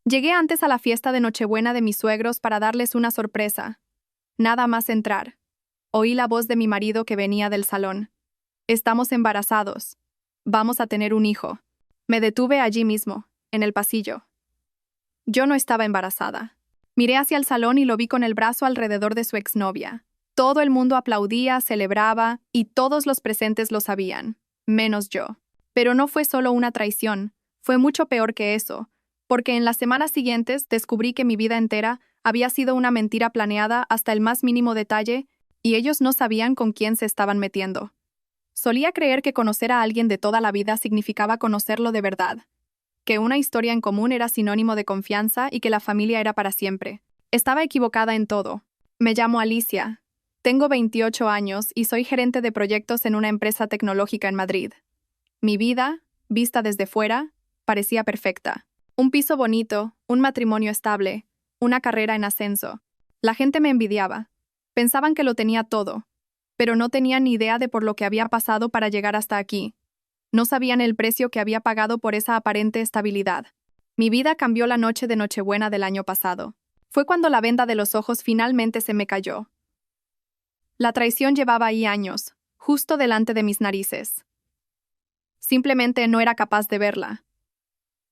Llegué antes a la fiesta de Nochebuena de mis suegros para darles una sorpresa. Nada más entrar. Oí la voz de mi marido que venía del salón. Estamos embarazados. Vamos a tener un hijo. Me detuve allí mismo, en el pasillo. Yo no estaba embarazada. Miré hacia el salón y lo vi con el brazo alrededor de su exnovia. Todo el mundo aplaudía, celebraba, y todos los presentes lo sabían, menos yo. Pero no fue solo una traición, fue mucho peor que eso, porque en las semanas siguientes descubrí que mi vida entera había sido una mentira planeada hasta el más mínimo detalle, y ellos no sabían con quién se estaban metiendo. Solía creer que conocer a alguien de toda la vida significaba conocerlo de verdad, que una historia en común era sinónimo de confianza y que la familia era para siempre. Estaba equivocada en todo. Me llamo Alicia. Tengo 28 años y soy gerente de proyectos en una empresa tecnológica en Madrid. Mi vida, vista desde fuera, parecía perfecta. Un piso bonito, un matrimonio estable, una carrera en ascenso. La gente me envidiaba. Pensaban que lo tenía todo, pero no tenían ni idea de por lo que había pasado para llegar hasta aquí. No sabían el precio que había pagado por esa aparente estabilidad. Mi vida cambió la noche de Nochebuena del año pasado. Fue cuando la venda de los ojos finalmente se me cayó. La traición llevaba ahí años, justo delante de mis narices. Simplemente no era capaz de verla.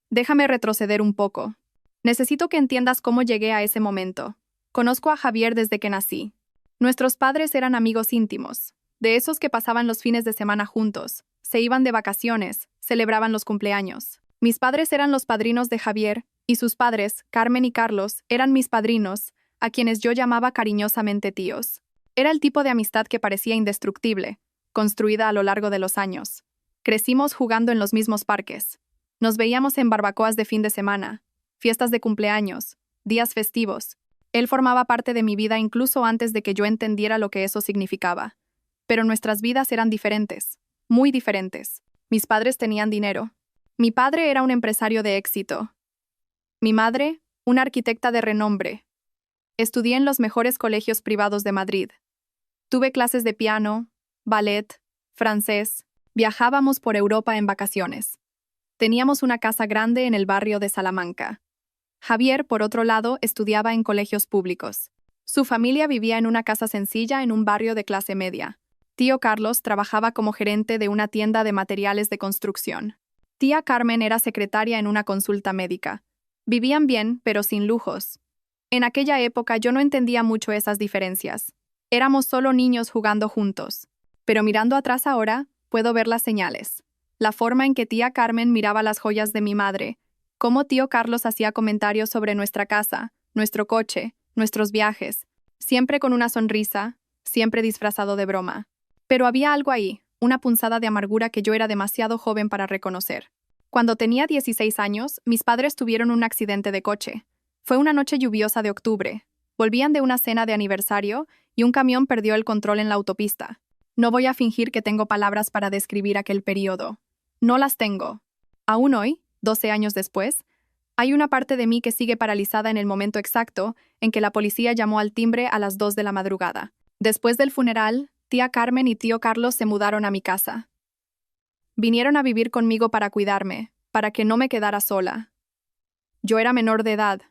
Déjame retroceder un poco. Necesito que entiendas cómo llegué a ese momento. Conozco a Javier desde que nací. Nuestros padres eran amigos íntimos, de esos que pasaban los fines de semana juntos, se iban de vacaciones, celebraban los cumpleaños. Mis padres eran los padrinos de Javier, y sus padres, Carmen y Carlos, eran mis padrinos, a quienes yo llamaba cariñosamente tíos. Era el tipo de amistad que parecía indestructible, construida a lo largo de los años. Crecimos jugando en los mismos parques. Nos veíamos en barbacoas de fin de semana, fiestas de cumpleaños, días festivos. Él formaba parte de mi vida incluso antes de que yo entendiera lo que eso significaba. Pero nuestras vidas eran diferentes, muy diferentes. Mis padres tenían dinero. Mi padre era un empresario de éxito. Mi madre, una arquitecta de renombre. Estudié en los mejores colegios privados de Madrid. Tuve clases de piano, ballet, francés. Viajábamos por Europa en vacaciones. Teníamos una casa grande en el barrio de Salamanca. Javier, por otro lado, estudiaba en colegios públicos. Su familia vivía en una casa sencilla en un barrio de clase media. Tío Carlos trabajaba como gerente de una tienda de materiales de construcción. Tía Carmen era secretaria en una consulta médica. Vivían bien, pero sin lujos. En aquella época yo no entendía mucho esas diferencias. Éramos solo niños jugando juntos. Pero mirando atrás ahora, puedo ver las señales. La forma en que tía Carmen miraba las joyas de mi madre, cómo tío Carlos hacía comentarios sobre nuestra casa, nuestro coche, nuestros viajes, siempre con una sonrisa, siempre disfrazado de broma. Pero había algo ahí, una punzada de amargura que yo era demasiado joven para reconocer. Cuando tenía 16 años, mis padres tuvieron un accidente de coche. Fue una noche lluviosa de octubre. Volvían de una cena de aniversario y un camión perdió el control en la autopista. No voy a fingir que tengo palabras para describir aquel periodo. No las tengo. Aún hoy, 12 años después, hay una parte de mí que sigue paralizada en el momento exacto en que la policía llamó al timbre a las 2 de la madrugada. Después del funeral, tía Carmen y tío Carlos se mudaron a mi casa. Vinieron a vivir conmigo para cuidarme, para que no me quedara sola. Yo era menor de edad,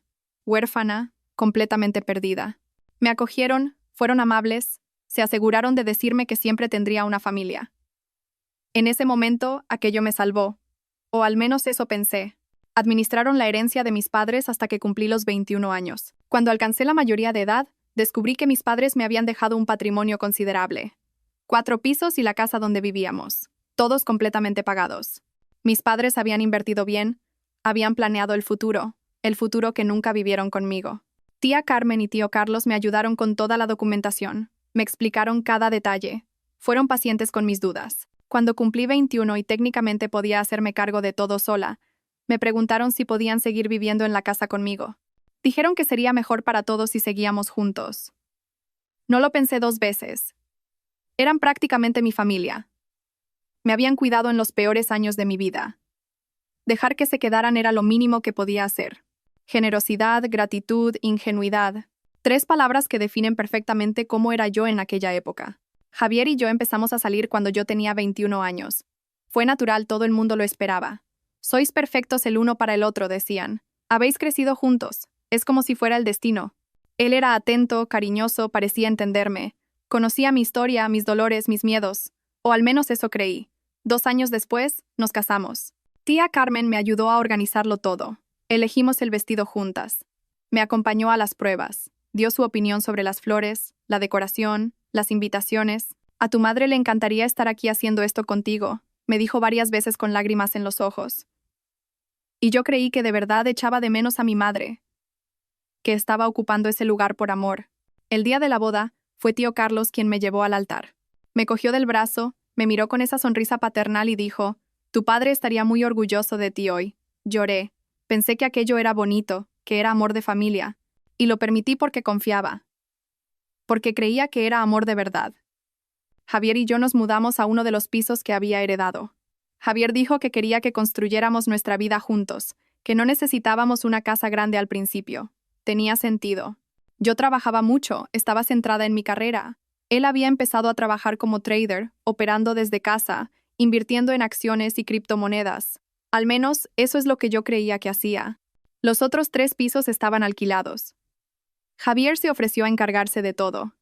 huérfana, completamente perdida. Me acogieron, fueron amables, se aseguraron de decirme que siempre tendría una familia. En ese momento, aquello me salvó, o al menos eso pensé. Administraron la herencia de mis padres hasta que cumplí los 21 años. Cuando alcancé la mayoría de edad, descubrí que mis padres me habían dejado un patrimonio considerable. 4 pisos y la casa donde vivíamos, todos completamente pagados. Mis padres habían invertido bien, habían planeado el futuro que nunca vivieron conmigo. Tía Carmen y tío Carlos me ayudaron con toda la documentación, me explicaron cada detalle, fueron pacientes con mis dudas. Cuando cumplí 21 y técnicamente podía hacerme cargo de todo sola, me preguntaron si podían seguir viviendo en la casa conmigo. Dijeron que sería mejor para todos si seguíamos juntos. No lo pensé 2 veces. Eran prácticamente mi familia. Me habían cuidado en los peores años de mi vida. Dejar que se quedaran era lo mínimo que podía hacer. Generosidad, gratitud, ingenuidad. 3 palabras que definen perfectamente cómo era yo en aquella época. Javier y yo empezamos a salir cuando yo tenía 21 años. Fue natural, todo el mundo lo esperaba. Sois perfectos el uno para el otro, decían. Habéis crecido juntos. Es como si fuera el destino. Él era atento, cariñoso, parecía entenderme. Conocía mi historia, mis dolores, mis miedos. O al menos eso creí. 2 años después, nos casamos. Tía Carmen me ayudó a organizarlo todo. Elegimos el vestido juntas. Me acompañó a las pruebas. Dio su opinión sobre las flores, la decoración, las invitaciones. A tu madre le encantaría estar aquí haciendo esto contigo, me dijo varias veces con lágrimas en los ojos. Y yo creí que de verdad echaba de menos a mi madre, que estaba ocupando ese lugar por amor. El día de la boda, fue tío Carlos quien me llevó al altar. Me cogió del brazo, me miró con esa sonrisa paternal y dijo, tu padre estaría muy orgulloso de ti hoy. Lloré. Pensé que aquello era bonito, que era amor de familia. Y lo permití porque confiaba. Porque creía que era amor de verdad. Javier y yo nos mudamos a uno de los pisos que había heredado. Javier dijo que quería que construyéramos nuestra vida juntos, que no necesitábamos una casa grande al principio. Tenía sentido. Yo trabajaba mucho, estaba centrada en mi carrera. Él había empezado a trabajar como trader, operando desde casa, invirtiendo en acciones y criptomonedas. Al menos, eso es lo que yo creía que hacía. Los otros 3 pisos estaban alquilados. Javier se ofreció a encargarse de todo.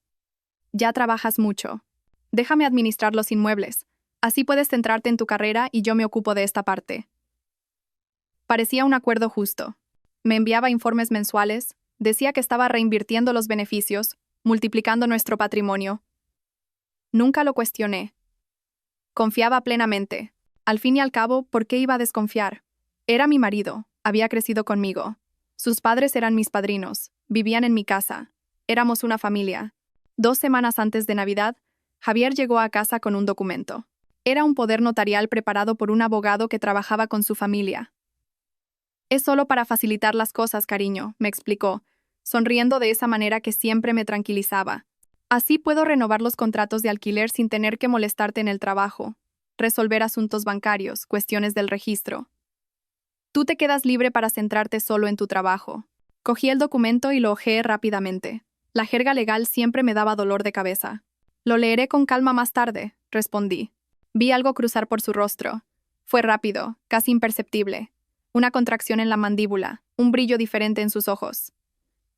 Ya trabajas mucho. Déjame administrar los inmuebles. Así puedes centrarte en tu carrera y yo me ocupo de esta parte. Parecía un acuerdo justo. Me enviaba informes mensuales, decía que estaba reinvirtiendo los beneficios, multiplicando nuestro patrimonio. Nunca lo cuestioné. Confiaba plenamente. Al fin y al cabo, ¿por qué iba a desconfiar? Era mi marido, había crecido conmigo. Sus padres eran mis padrinos, vivían en mi casa. Éramos una familia. 2 semanas antes de Navidad, Javier llegó a casa con un documento. Era un poder notarial preparado por un abogado que trabajaba con su familia. Es solo para facilitar las cosas, cariño, me explicó, sonriendo de esa manera que siempre me tranquilizaba. Así puedo renovar los contratos de alquiler sin tener que molestarte en el trabajo, resolver asuntos bancarios, cuestiones del registro. Tú te quedas libre para centrarte solo en tu trabajo. Cogí el documento y lo hojeé rápidamente. La jerga legal siempre me daba dolor de cabeza. Lo leeré con calma más tarde, respondí. Vi algo cruzar por su rostro. Fue rápido, casi imperceptible. Una contracción en la mandíbula, un brillo diferente en sus ojos.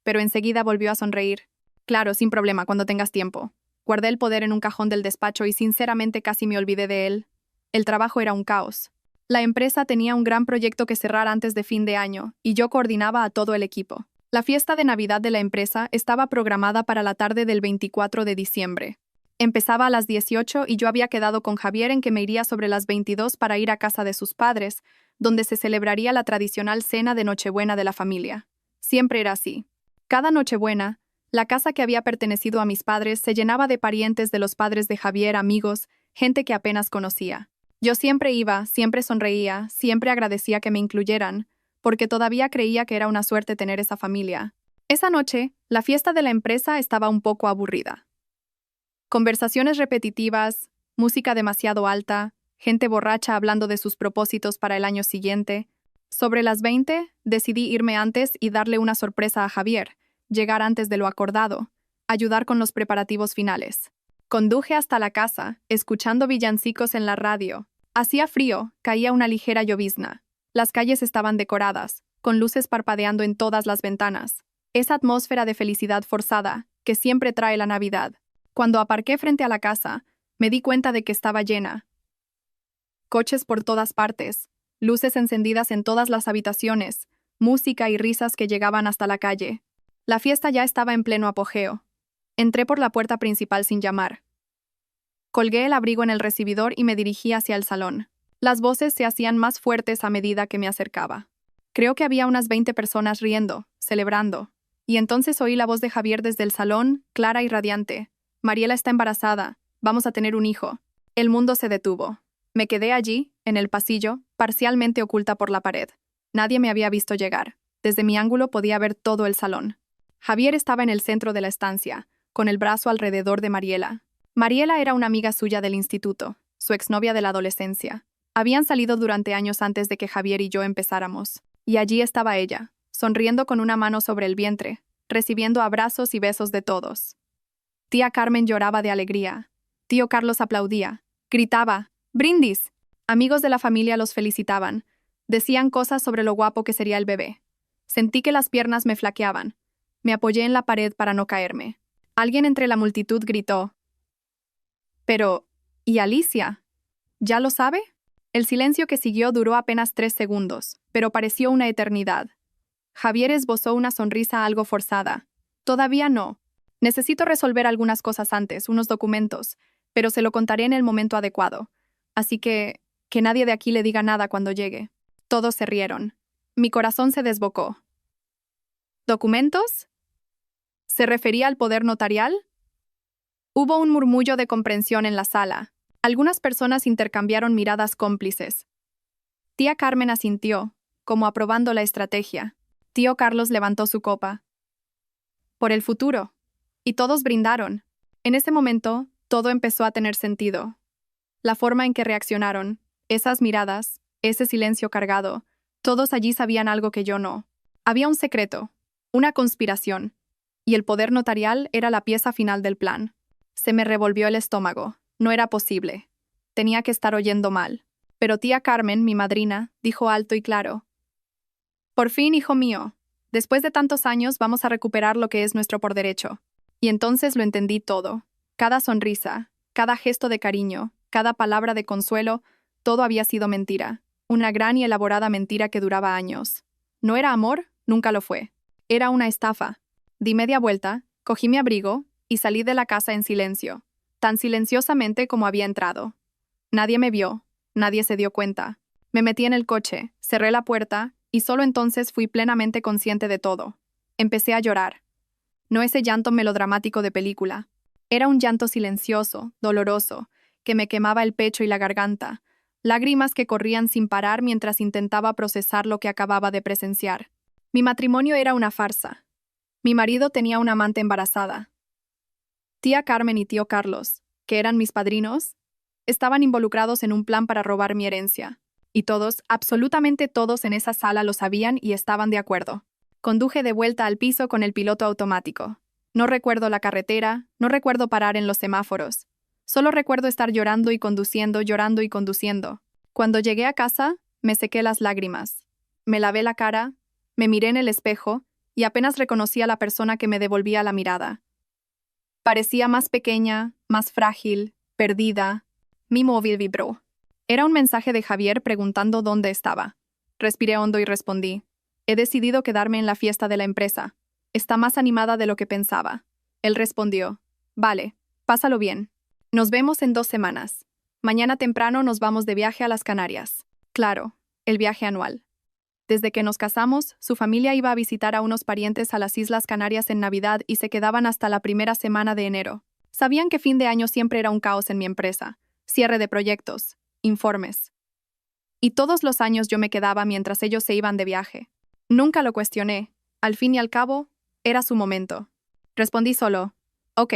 Pero enseguida volvió a sonreír. Claro, sin problema, cuando tengas tiempo. Guardé el poder en un cajón del despacho y sinceramente casi me olvidé de él. El trabajo era un caos. La empresa tenía un gran proyecto que cerrar antes de fin de año, y yo coordinaba a todo el equipo. La fiesta de Navidad de la empresa estaba programada para la tarde del 24 de diciembre. Empezaba a las 18 y yo había quedado con Javier en que me iría sobre las 22 para ir a casa de sus padres, donde se celebraría la tradicional cena de Nochebuena de la familia. Siempre era así. Cada Nochebuena, la casa que había pertenecido a mis padres se llenaba de parientes de los padres de Javier, amigos, gente que apenas conocía. Yo siempre iba, siempre sonreía, siempre agradecía que me incluyeran, porque todavía creía que era una suerte tener esa familia. Esa noche, la fiesta de la empresa estaba un poco aburrida. Conversaciones repetitivas, música demasiado alta, gente borracha hablando de sus propósitos para el año siguiente. Sobre las 20, decidí irme antes y darle una sorpresa a Javier, llegar antes de lo acordado, ayudar con los preparativos finales. Conduje hasta la casa, escuchando villancicos en la radio. Hacía frío, caía una ligera llovizna. Las calles estaban decoradas, con luces parpadeando en todas las ventanas. Esa atmósfera de felicidad forzada, que siempre trae la Navidad. Cuando aparqué frente a la casa, me di cuenta de que estaba llena. Coches por todas partes, luces encendidas en todas las habitaciones, música y risas que llegaban hasta la calle. La fiesta ya estaba en pleno apogeo. Entré por la puerta principal sin llamar. Colgué el abrigo en el recibidor y me dirigí hacia el salón. Las voces se hacían más fuertes a medida que me acercaba. Creo que había unas 20 personas riendo, celebrando. Y entonces oí la voz de Javier desde el salón, clara y radiante. Mariela está embarazada. Vamos a tener un hijo. El mundo se detuvo. Me quedé allí, en el pasillo, parcialmente oculta por la pared. Nadie me había visto llegar. Desde mi ángulo podía ver todo el salón. Javier estaba en el centro de la estancia, con el brazo alrededor de Mariela. Mariela era una amiga suya del instituto, su exnovia de la adolescencia. Habían salido durante años antes de que Javier y yo empezáramos. Y allí estaba ella, sonriendo con una mano sobre el vientre, recibiendo abrazos y besos de todos. Tía Carmen lloraba de alegría. Tío Carlos aplaudía. Gritaba, ¡brindis! Amigos de la familia los felicitaban. Decían cosas sobre lo guapo que sería el bebé. Sentí que las piernas me flaqueaban. Me apoyé en la pared para no caerme. Alguien entre la multitud gritó. Pero, ¿y Alicia? ¿Ya lo sabe? El silencio que siguió duró apenas 3 segundos, pero pareció una eternidad. Javier esbozó una sonrisa algo forzada. Todavía no. Necesito resolver algunas cosas antes, unos documentos, pero se lo contaré en el momento adecuado. Así que nadie de aquí le diga nada cuando llegue. Todos se rieron. Mi corazón se desbocó. ¿Documentos? ¿Se refería al poder notarial? Hubo un murmullo de comprensión en la sala. Algunas personas intercambiaron miradas cómplices. Tía Carmen asintió, como aprobando la estrategia. Tío Carlos levantó su copa. Por el futuro. Y todos brindaron. En ese momento, todo empezó a tener sentido. La forma en que reaccionaron, esas miradas, ese silencio cargado, todos allí sabían algo que yo no. Había un secreto, una conspiración, y el poder notarial era la pieza final del plan. Se me revolvió el estómago. No era posible. Tenía que estar oyendo mal. Pero tía Carmen, mi madrina, dijo alto y claro. Por fin, hijo mío, después de tantos años vamos a recuperar lo que es nuestro por derecho. Y entonces lo entendí todo. Cada sonrisa, cada gesto de cariño, cada palabra de consuelo, todo había sido mentira. Una gran y elaborada mentira que duraba años. ¿No era amor? Nunca lo fue. Era una estafa. Di media vuelta, cogí mi abrigo y salí de la casa en silencio, tan silenciosamente como había entrado. Nadie me vio, nadie se dio cuenta. Me metí en el coche, cerré la puerta y solo entonces fui plenamente consciente de todo. Empecé a llorar. No ese llanto melodramático de película. Era un llanto silencioso, doloroso, que me quemaba el pecho y la garganta, lágrimas que corrían sin parar mientras intentaba procesar lo que acababa de presenciar. Mi matrimonio era una farsa. Mi marido tenía una amante embarazada. Tía Carmen y tío Carlos, que eran mis padrinos, estaban involucrados en un plan para robar mi herencia. Y todos, absolutamente todos en esa sala lo sabían y estaban de acuerdo. Conduje de vuelta al piso con el piloto automático. No recuerdo la carretera, no recuerdo parar en los semáforos. Solo recuerdo estar llorando y conduciendo, llorando y conduciendo. Cuando llegué a casa, me sequé las lágrimas. Me lavé la cara, me miré en el espejo y apenas reconocí a la persona que me devolvía la mirada. Parecía más pequeña, más frágil, perdida. Mi móvil vibró. Era un mensaje de Javier preguntando dónde estaba. Respiré hondo y respondí. He decidido quedarme en la fiesta de la empresa. Está más animada de lo que pensaba. Él respondió. Vale, pásalo bien. Nos vemos en 2 semanas. Mañana temprano nos vamos de viaje a las Canarias. Claro, el viaje anual. Desde que nos casamos, su familia iba a visitar a unos parientes a las Islas Canarias en Navidad y se quedaban hasta la primera semana de enero. Sabían que fin de año siempre era un caos en mi empresa. Cierre de proyectos, informes. Y todos los años yo me quedaba mientras ellos se iban de viaje. Nunca lo cuestioné. Al fin y al cabo, era su momento. Respondí solo, ok,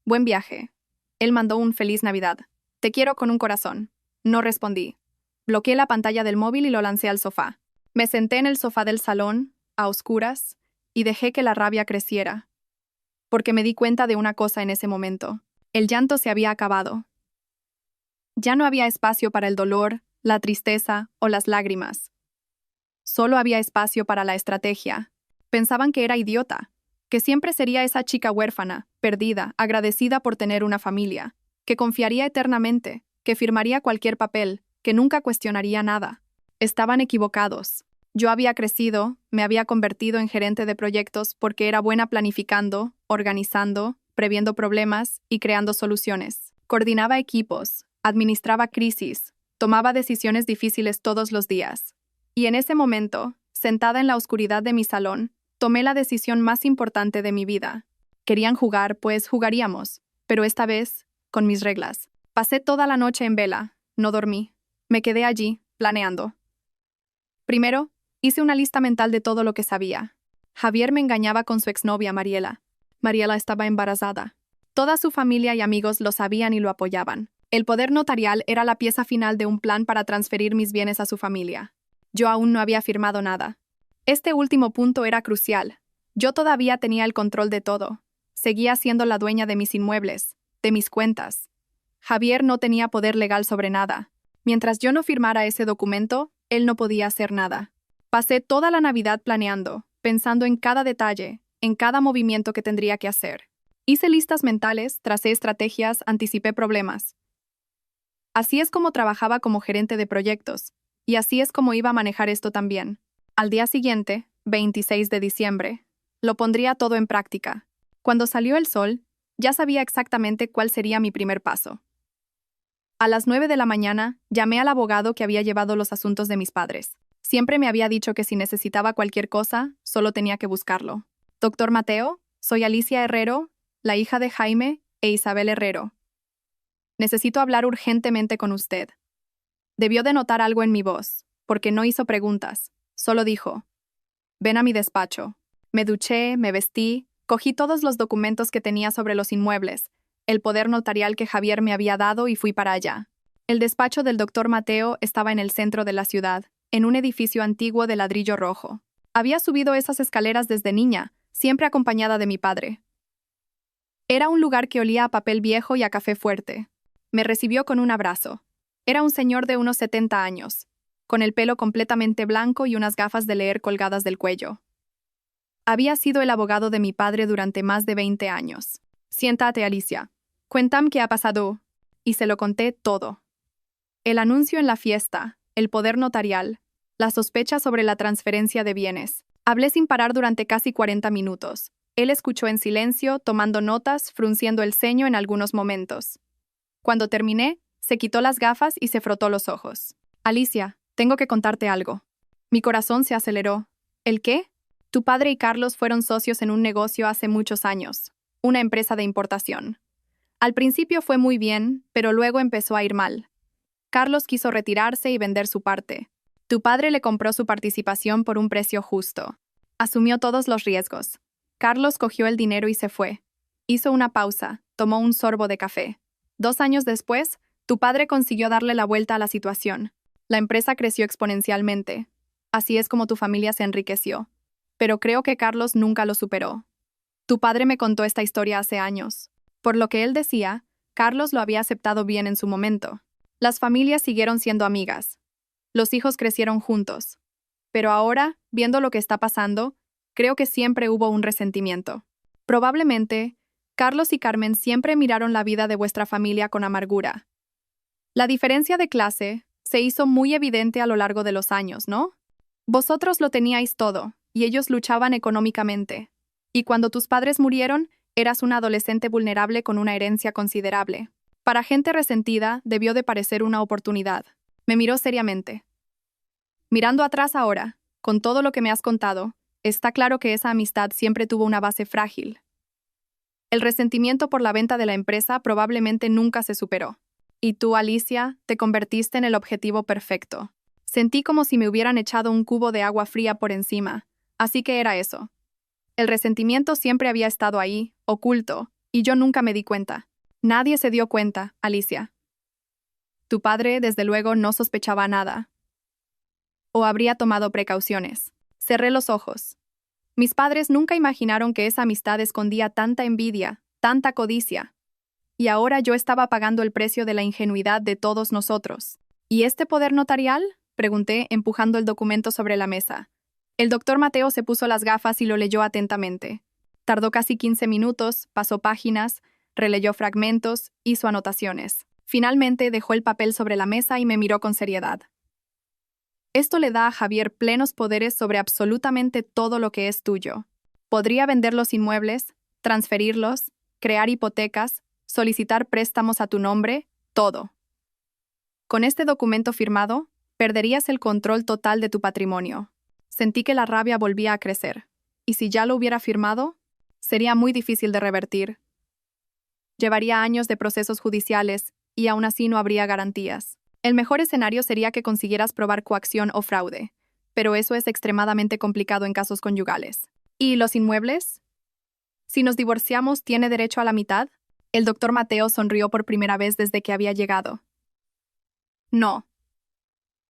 buen viaje. Él mandó un feliz Navidad. Te quiero con un corazón. No respondí. Bloqueé la pantalla del móvil y lo lancé al sofá. Me senté en el sofá del salón, a oscuras, y dejé que la rabia creciera. Porque me di cuenta de una cosa en ese momento. El llanto se había acabado. Ya no había espacio para el dolor, la tristeza o las lágrimas. Solo había espacio para la estrategia. Pensaban que era idiota, que siempre sería esa chica huérfana, perdida, agradecida por tener una familia, que confiaría eternamente, que firmaría cualquier papel, que nunca cuestionaría nada. Estaban equivocados. Yo había crecido, me había convertido en gerente de proyectos porque era buena planificando, organizando, previendo problemas y creando soluciones. Coordinaba equipos, administraba crisis, tomaba decisiones difíciles todos los días. Y en ese momento, sentada en la oscuridad de mi salón, tomé la decisión más importante de mi vida. Querían jugar, pues jugaríamos, pero esta vez, con mis reglas. Pasé toda la noche en vela, no dormí. Me quedé allí, planeando. Primero, hice una lista mental de todo lo que sabía. Javier me engañaba con su exnovia Mariela. Mariela estaba embarazada. Toda su familia y amigos lo sabían y lo apoyaban. El poder notarial era la pieza final de un plan para transferir mis bienes a su familia. Yo aún no había firmado nada. Este último punto era crucial. Yo todavía tenía el control de todo. Seguía siendo la dueña de mis inmuebles, de mis cuentas. Javier no tenía poder legal sobre nada. Mientras yo no firmara ese documento, él no podía hacer nada. Pasé toda la Navidad planeando, pensando en cada detalle, en cada movimiento que tendría que hacer. Hice listas mentales, tracé estrategias, anticipé problemas. Así es como trabajaba como gerente de proyectos, y así es como iba a manejar esto también. Al día siguiente, 26 de diciembre, lo pondría todo en práctica. Cuando salió el sol, ya sabía exactamente cuál sería mi primer paso. A las 9 de la mañana, llamé al abogado que había llevado los asuntos de mis padres. Siempre me había dicho que si necesitaba cualquier cosa, solo tenía que buscarlo. Doctor Mateo, soy Alicia Herrero, la hija de Jaime e Isabel Herrero. Necesito hablar urgentemente con usted. Debió de notar algo en mi voz, porque no hizo preguntas, solo dijo: ven a mi despacho. Me duché, me vestí, cogí todos los documentos que tenía sobre los inmuebles, el poder notarial que Javier me había dado y fui para allá. El despacho del doctor Mateo estaba en el centro de la ciudad, en un edificio antiguo de ladrillo rojo. Había subido esas escaleras desde niña, siempre acompañada de mi padre. Era un lugar que olía a papel viejo y a café fuerte. Me recibió con un abrazo. Era un señor de unos 70 años, con el pelo completamente blanco y unas gafas de leer colgadas del cuello. Había sido el abogado de mi padre durante más de 20 años. Siéntate, Alicia. Cuéntame qué ha pasado. Y se lo conté todo. El anuncio en la fiesta, el poder notarial, la sospecha sobre la transferencia de bienes. Hablé sin parar durante casi 40 minutos. Él escuchó en silencio, tomando notas, frunciendo el ceño en algunos momentos. Cuando terminé, se quitó las gafas y se frotó los ojos. Alicia, tengo que contarte algo. Mi corazón se aceleró. ¿El qué? Tu padre y Carlos fueron socios en un negocio hace muchos años, una empresa de importación. Al principio fue muy bien, pero luego empezó a ir mal. Carlos quiso retirarse y vender su parte. Tu padre le compró su participación por un precio justo. Asumió todos los riesgos. Carlos cogió el dinero y se fue. Hizo una pausa, tomó un sorbo de café. 2 años después, tu padre consiguió darle la vuelta a la situación. La empresa creció exponencialmente. Así es como tu familia se enriqueció. Pero creo que Carlos nunca lo superó. Tu padre me contó esta historia hace años. Por lo que él decía, Carlos lo había aceptado bien en su momento. Las familias siguieron siendo amigas. Los hijos crecieron juntos. Pero ahora, viendo lo que está pasando, creo que siempre hubo un resentimiento. Probablemente, Carlos y Carmen siempre miraron la vida de vuestra familia con amargura. La diferencia de clase se hizo muy evidente a lo largo de los años, ¿no? Vosotros lo teníais todo, y ellos luchaban económicamente. Y cuando tus padres murieron, eras una adolescente vulnerable con una herencia considerable. Para gente resentida, debió de parecer una oportunidad. Me miró seriamente. Mirando atrás ahora, con todo lo que me has contado, está claro que esa amistad siempre tuvo una base frágil. El resentimiento por la venta de la empresa probablemente nunca se superó. Y tú, Alicia, te convertiste en el objetivo perfecto. Sentí como si me hubieran echado un cubo de agua fría por encima. Así que era eso. El resentimiento siempre había estado ahí, oculto, y yo nunca me di cuenta. Nadie se dio cuenta, Alicia. Tu padre, desde luego, no sospechaba nada. O habría tomado precauciones. Cerré los ojos. Mis padres nunca imaginaron que esa amistad escondía tanta envidia, tanta codicia. Y ahora yo estaba pagando el precio de la ingenuidad de todos nosotros. ¿Y este poder notarial? Pregunté, empujando el documento sobre la mesa. El doctor Mateo se puso las gafas y lo leyó atentamente. Tardó casi 15 minutos, pasó páginas, releyó fragmentos, hizo anotaciones. Finalmente dejó el papel sobre la mesa y me miró con seriedad. Esto le da a Javier plenos poderes sobre absolutamente todo lo que es tuyo. Podría vender los inmuebles, transferirlos, crear hipotecas, solicitar préstamos a tu nombre, todo. Con este documento firmado, perderías el control total de tu patrimonio. Sentí que la rabia volvía a crecer. Y si ya lo hubiera firmado, sería muy difícil de revertir. Llevaría años de procesos judiciales y aún así no habría garantías. El mejor escenario sería que consiguieras probar coacción o fraude, pero eso es extremadamente complicado en casos conyugales. ¿Y los inmuebles? Si nos divorciamos, ¿tiene derecho a la mitad? El doctor Mateo sonrió por primera vez desde que había llegado. No.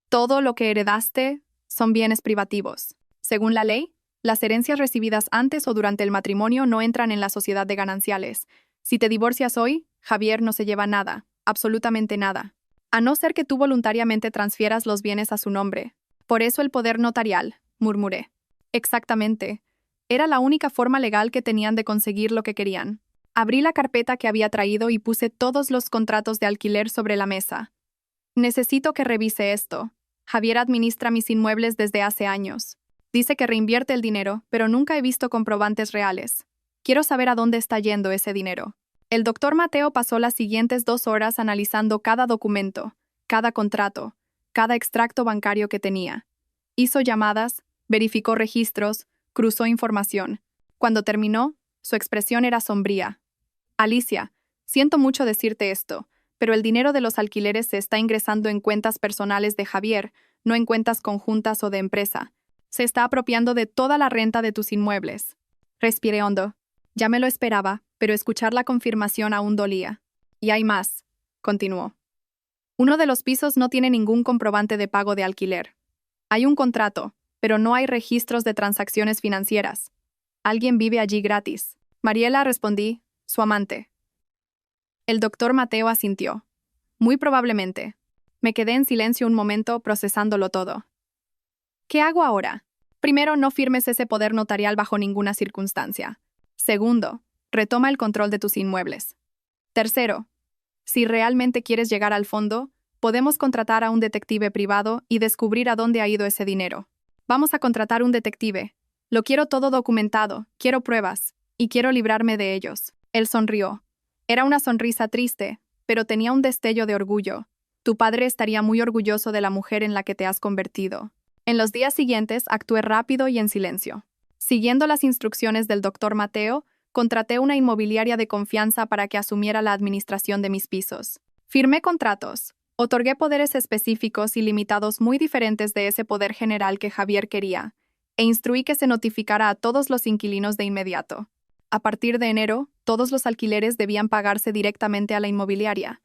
Todo lo que heredaste son bienes privativos. Según la ley, las herencias recibidas antes o durante el matrimonio no entran en la sociedad de gananciales. Si te divorcias hoy, Javier no se lleva nada, absolutamente nada. A no ser que tú voluntariamente transfieras los bienes a su nombre. Por eso el poder notarial, murmuré. Exactamente. Era la única forma legal que tenían de conseguir lo que querían. Abrí la carpeta que había traído y puse todos los contratos de alquiler sobre la mesa. Necesito que revise esto. Javier administra mis inmuebles desde hace años. Dice que reinvierte el dinero, pero nunca he visto comprobantes reales. Quiero saber a dónde está yendo ese dinero. El doctor Mateo pasó las siguientes 2 horas analizando cada documento, cada contrato, cada extracto bancario que tenía. Hizo llamadas, verificó registros, cruzó información. Cuando terminó, su expresión era sombría. Alicia, siento mucho decirte esto, pero el dinero de los alquileres se está ingresando en cuentas personales de Javier, no en cuentas conjuntas o de empresa. Se está apropiando de toda la renta de tus inmuebles. Respiré hondo. Ya me lo esperaba, pero escuchar la confirmación aún dolía. Y hay más, continuó. Uno de los pisos no tiene ningún comprobante de pago de alquiler. Hay un contrato, pero no hay registros de transacciones financieras. Alguien vive allí gratis. Mariela, respondí, su amante. El doctor Mateo asintió. Muy probablemente. Me quedé en silencio un momento procesándolo todo. ¿Qué hago ahora? Primero, no firmes ese poder notarial bajo ninguna circunstancia. Segundo, retoma el control de tus inmuebles. Tercero, si realmente quieres llegar al fondo, podemos contratar a un detective privado y descubrir a dónde ha ido ese dinero. Vamos a contratar un detective. Lo quiero todo documentado, quiero pruebas, y quiero librarme de ellos. Él sonrió. Era una sonrisa triste, pero tenía un destello de orgullo. Tu padre estaría muy orgulloso de la mujer en la que te has convertido. En los días siguientes actué rápido y en silencio. Siguiendo las instrucciones del doctor Mateo, contraté una inmobiliaria de confianza para que asumiera la administración de mis pisos. Firmé contratos, otorgué poderes específicos y limitados muy diferentes de ese poder general que Javier quería, e instruí que se notificara a todos los inquilinos de inmediato. A partir de enero, todos los alquileres debían pagarse directamente a la inmobiliaria.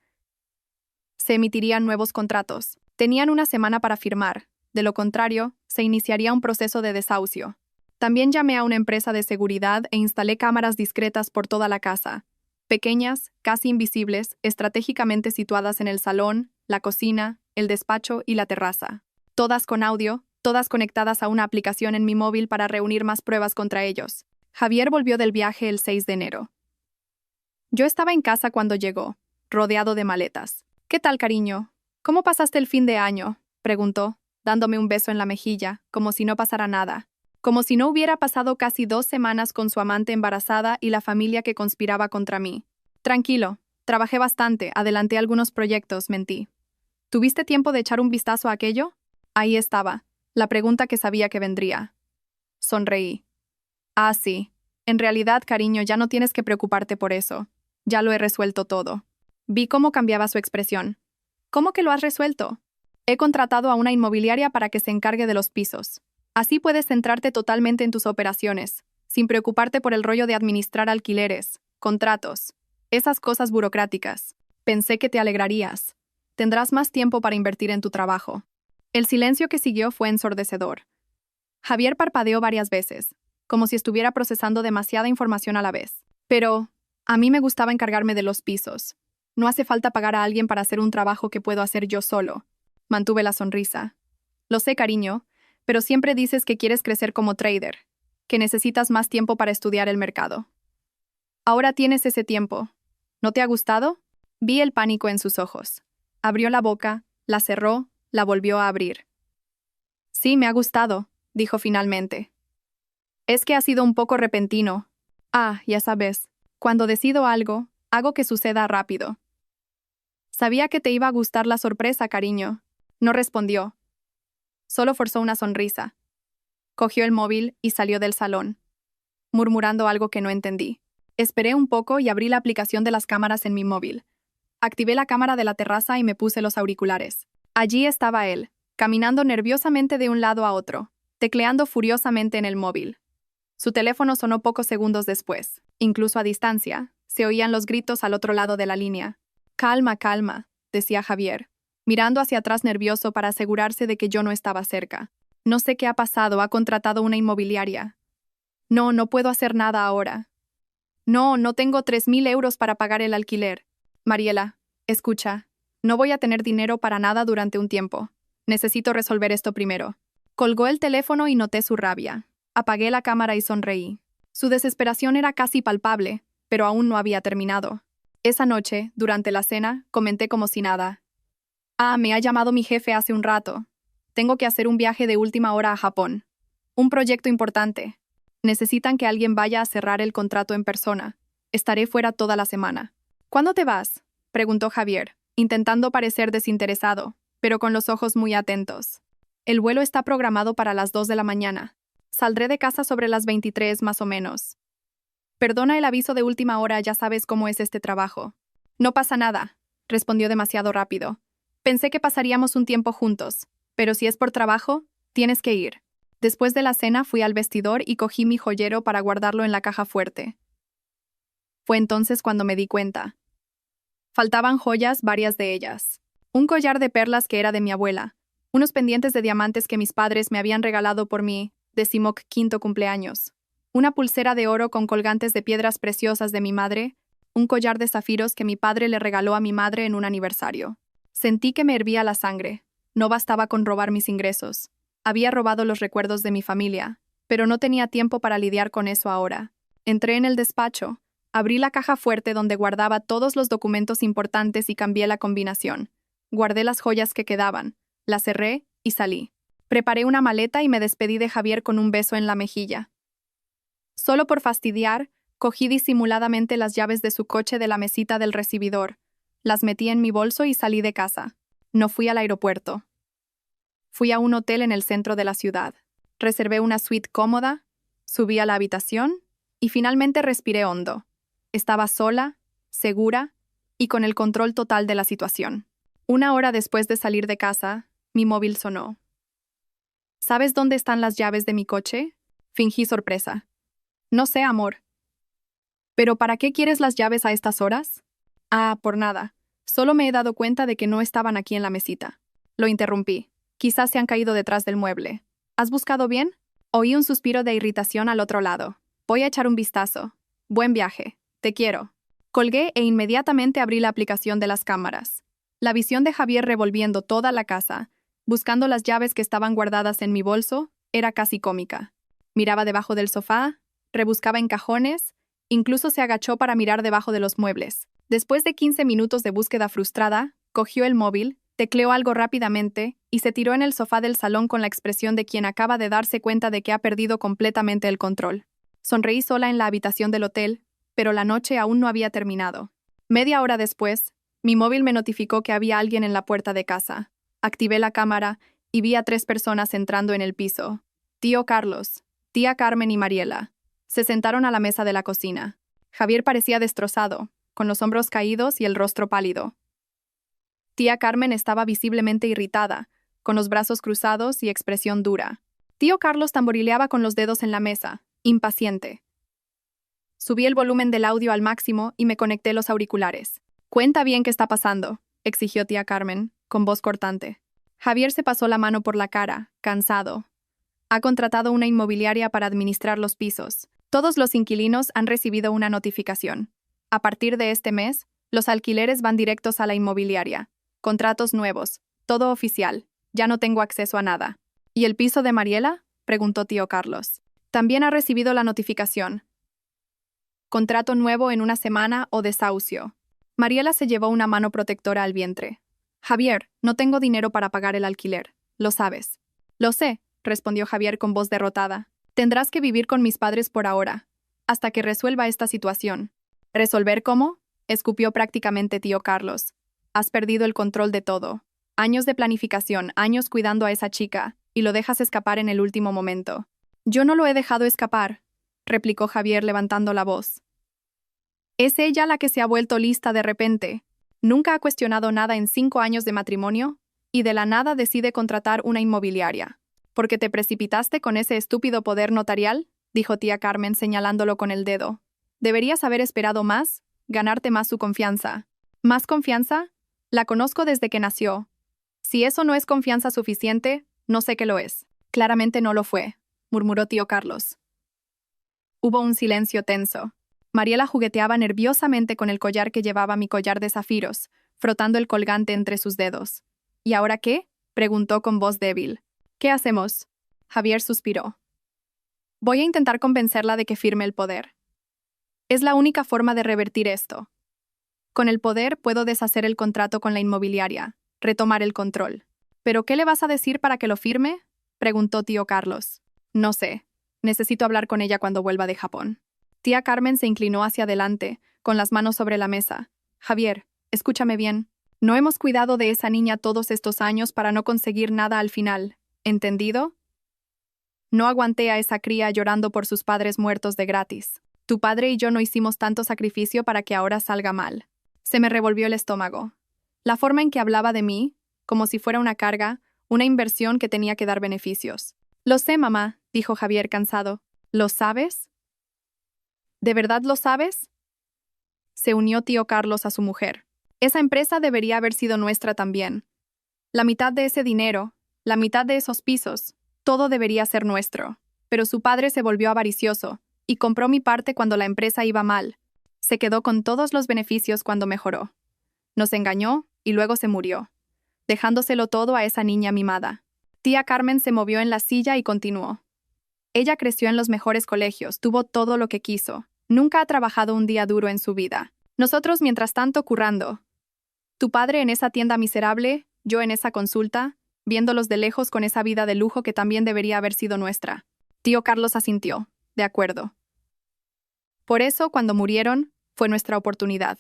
Se emitirían nuevos contratos. Tenían una semana para firmar. De lo contrario, se iniciaría un proceso de desahucio. También llamé a una empresa de seguridad e instalé cámaras discretas por toda la casa. Pequeñas, casi invisibles, estratégicamente situadas en el salón, la cocina, el despacho y la terraza. Todas con audio, todas conectadas a una aplicación en mi móvil para reunir más pruebas contra ellos. Javier volvió del viaje el 6 de enero. Yo estaba en casa cuando llegó, rodeado de maletas. ¿Qué tal, cariño? ¿Cómo pasaste el fin de año?, preguntó, dándome un beso en la mejilla, como si no pasara nada. Como si no hubiera pasado casi 2 semanas con su amante embarazada y la familia que conspiraba contra mí. Tranquilo, trabajé bastante, adelanté algunos proyectos, mentí. ¿Tuviste tiempo de echar un vistazo a aquello? Ahí estaba, la pregunta que sabía que vendría. Sonreí. Ah, sí. En realidad, cariño, ya no tienes que preocuparte por eso. Ya lo he resuelto todo. Vi cómo cambiaba su expresión. ¿Cómo que lo has resuelto? He contratado a una inmobiliaria para que se encargue de los pisos. Así puedes centrarte totalmente en tus operaciones, sin preocuparte por el rollo de administrar alquileres, contratos, esas cosas burocráticas. Pensé que te alegrarías. Tendrás más tiempo para invertir en tu trabajo. El silencio que siguió fue ensordecedor. Javier parpadeó varias veces, como si estuviera procesando demasiada información a la vez. Pero, a mí me gustaba encargarme de los pisos. No hace falta pagar a alguien para hacer un trabajo que puedo hacer yo solo. Mantuve la sonrisa. Lo sé, cariño, pero siempre dices que quieres crecer como trader, que necesitas más tiempo para estudiar el mercado. Ahora tienes ese tiempo. ¿No te ha gustado? Vi el pánico en sus ojos. Abrió la boca, la cerró, la volvió a abrir. Sí, me ha gustado, dijo finalmente. Es que ha sido un poco repentino. Ah, ya sabes, cuando decido algo, hago que suceda rápido. Sabía que te iba a gustar la sorpresa, cariño. No respondió. Solo forzó una sonrisa. Cogió el móvil y salió del salón, murmurando algo que no entendí. Esperé un poco y abrí la aplicación de las cámaras en mi móvil. Activé la cámara de la terraza y me puse los auriculares. Allí estaba él, caminando nerviosamente de un lado a otro, tecleando furiosamente en el móvil. Su teléfono sonó pocos segundos después. Incluso a distancia, se oían los gritos al otro lado de la línea. Calma, calma, decía Javier, mirando hacia atrás nervioso para asegurarse de que yo no estaba cerca. No sé qué ha pasado, ha contratado una inmobiliaria. No, no puedo hacer nada ahora. No, no tengo 3.000 euros para pagar el alquiler. Mariela, escucha, no voy a tener dinero para nada durante un tiempo. Necesito resolver esto primero. Colgó el teléfono y noté su rabia. Apagué la cámara y sonreí. Su desesperación era casi palpable, pero aún no había terminado. Esa noche, durante la cena, comenté como si nada. Me ha llamado mi jefe hace un rato. Tengo que hacer un viaje de última hora a Japón. Un proyecto importante. Necesitan que alguien vaya a cerrar el contrato en persona. Estaré fuera toda la semana. ¿Cuándo te vas?, preguntó Javier, intentando parecer desinteresado, pero con los ojos muy atentos. El vuelo está programado para las 2 de la mañana. Saldré de casa sobre las 23 más o menos. Perdona el aviso de última hora, ya sabes cómo es este trabajo. No pasa nada, respondió demasiado rápido. Pensé que pasaríamos un tiempo juntos, pero si es por trabajo, tienes que ir. Después de la cena fui al vestidor y cogí mi joyero para guardarlo en la caja fuerte. Fue entonces cuando me di cuenta. Faltaban joyas, varias de ellas. Un collar de perlas que era de mi abuela, unos pendientes de diamantes que mis padres me habían regalado por mi 15º cumpleaños, una pulsera de oro con colgantes de piedras preciosas de mi madre, un collar de zafiros que mi padre le regaló a mi madre en un aniversario. Sentí que me hervía la sangre. No bastaba con robar mis ingresos. Había robado los recuerdos de mi familia, pero no tenía tiempo para lidiar con eso ahora. Entré en el despacho, abrí la caja fuerte donde guardaba todos los documentos importantes y cambié la combinación. Guardé las joyas que quedaban, las cerré y salí. Preparé una maleta y me despedí de Javier con un beso en la mejilla. Solo por fastidiar, cogí disimuladamente las llaves de su coche de la mesita del recibidor. Las metí en mi bolso y salí de casa. No fui al aeropuerto. Fui a un hotel en el centro de la ciudad. Reservé una suite cómoda, subí a la habitación y finalmente respiré hondo. Estaba sola, segura y con el control total de la situación. 1 hora después de salir de casa, mi móvil sonó. ¿Sabes dónde están las llaves de mi coche? Fingí sorpresa. No sé, amor. ¿Pero para qué quieres las llaves a estas horas? Por nada. Solo me he dado cuenta de que no estaban aquí en la mesita. Lo interrumpí. Quizás se han caído detrás del mueble. ¿Has buscado bien? Oí un suspiro de irritación al otro lado. Voy a echar un vistazo. Buen viaje. Te quiero. Colgué e inmediatamente abrí la aplicación de las cámaras. La visión de Javier revolviendo toda la casa, buscando las llaves que estaban guardadas en mi bolso, era casi cómica. Miraba debajo del sofá, rebuscaba en cajones, incluso se agachó para mirar debajo de los muebles. Después de 15 minutos de búsqueda frustrada, cogió el móvil, tecleó algo rápidamente y se tiró en el sofá del salón con la expresión de quien acaba de darse cuenta de que ha perdido completamente el control. Sonreí sola en la habitación del hotel, pero la noche aún no había terminado. Media hora después, mi móvil me notificó que había alguien en la puerta de casa. Activé la cámara y vi a 3 personas entrando en el piso. Tío Carlos, tía Carmen y Mariela. Se sentaron a la mesa de la cocina. Javier parecía destrozado, con los hombros caídos y el rostro pálido. Tía Carmen estaba visiblemente irritada, con los brazos cruzados y expresión dura. Tío Carlos tamborileaba con los dedos en la mesa, impaciente. Subí el volumen del audio al máximo y me conecté los auriculares. «Cuenta bien qué está pasando», exigió tía Carmen, con voz cortante. Javier se pasó la mano por la cara, cansado. Ha contratado una inmobiliaria para administrar los pisos. Todos los inquilinos han recibido una notificación. A partir de este mes, los alquileres van directos a la inmobiliaria. Contratos nuevos, todo oficial. Ya no tengo acceso a nada. ¿Y el piso de Mariela?, preguntó tío Carlos. También ha recibido la notificación. Contrato nuevo en 1 semana o desahucio. Mariela se llevó una mano protectora al vientre. Javier, no tengo dinero para pagar el alquiler. Lo sabes. Lo sé, respondió Javier con voz derrotada. Tendrás que vivir con mis padres por ahora, hasta que resuelva esta situación. ¿Resolver cómo?, escupió prácticamente tío Carlos. Has perdido el control de todo. Años de planificación, años cuidando a esa chica, y lo dejas escapar en el último momento. Yo no lo he dejado escapar, replicó Javier levantando la voz. Es ella la que se ha vuelto lista de repente. Nunca ha cuestionado nada en 5 años de matrimonio, y de la nada decide contratar una inmobiliaria. ¿Porque te precipitaste con ese estúpido poder notarial?, dijo tía Carmen señalándolo con el dedo. Deberías haber esperado más, ganarte más su confianza. ¿Más confianza? La conozco desde que nació. Si eso no es confianza suficiente, no sé qué lo es. Claramente no lo fue, murmuró tío Carlos. Hubo un silencio tenso. Mariela jugueteaba nerviosamente con el collar que llevaba mi collar de zafiros, frotando el colgante entre sus dedos. ¿Y ahora qué?, preguntó con voz débil. ¿Qué hacemos? Javier suspiró. Voy a intentar convencerla de que firme el poder. Es la única forma de revertir esto. Con el poder puedo deshacer el contrato con la inmobiliaria, retomar el control. ¿Pero qué le vas a decir para que lo firme?, preguntó tío Carlos. No sé. Necesito hablar con ella cuando vuelva de Japón. Tía Carmen se inclinó hacia adelante, con las manos sobre la mesa. Javier, escúchame bien. No hemos cuidado de esa niña todos estos años para no conseguir nada al final. ¿Entendido? No aguanté a esa cría llorando por sus padres muertos de gratis. Tu padre y yo no hicimos tanto sacrificio para que ahora salga mal. Se me revolvió el estómago. La forma en que hablaba de mí, como si fuera una carga, una inversión que tenía que dar beneficios. Lo sé, mamá, dijo Javier cansado. ¿Lo sabes? ¿De verdad lo sabes? Se unió tío Carlos a su mujer. Esa empresa debería haber sido nuestra también. La mitad de ese dinero, la mitad de esos pisos, todo debería ser nuestro. Pero su padre se volvió avaricioso y compró mi parte cuando la empresa iba mal. Se quedó con todos los beneficios cuando mejoró. Nos engañó y luego se murió, dejándoselo todo a esa niña mimada. Tía Carmen se movió en la silla y continuó. Ella creció en los mejores colegios, tuvo todo lo que quiso. Nunca ha trabajado un día duro en su vida. Nosotros, mientras tanto, currando. Tu padre en esa tienda miserable, yo en esa consulta, viéndolos de lejos con esa vida de lujo que también debería haber sido nuestra. Tío Carlos asintió. De acuerdo. Por eso, cuando murieron, fue nuestra oportunidad.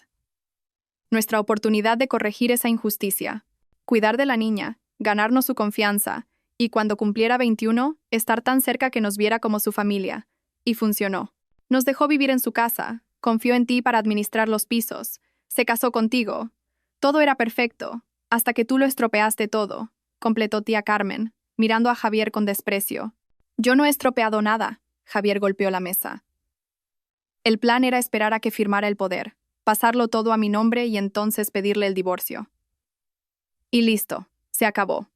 Nuestra oportunidad de corregir esa injusticia. Cuidar de la niña, ganarnos su confianza, y cuando cumpliera 21, estar tan cerca que nos viera como su familia. Y funcionó. Nos dejó vivir en su casa, confió en ti para administrar los pisos, se casó contigo. Todo era perfecto, hasta que tú lo estropeaste todo, completó tía Carmen, mirando a Javier con desprecio. Yo no he estropeado nada, Javier golpeó la mesa. El plan era esperar a que firmara el poder, pasarlo todo a mi nombre y entonces pedirle el divorcio. Y listo, se acabó.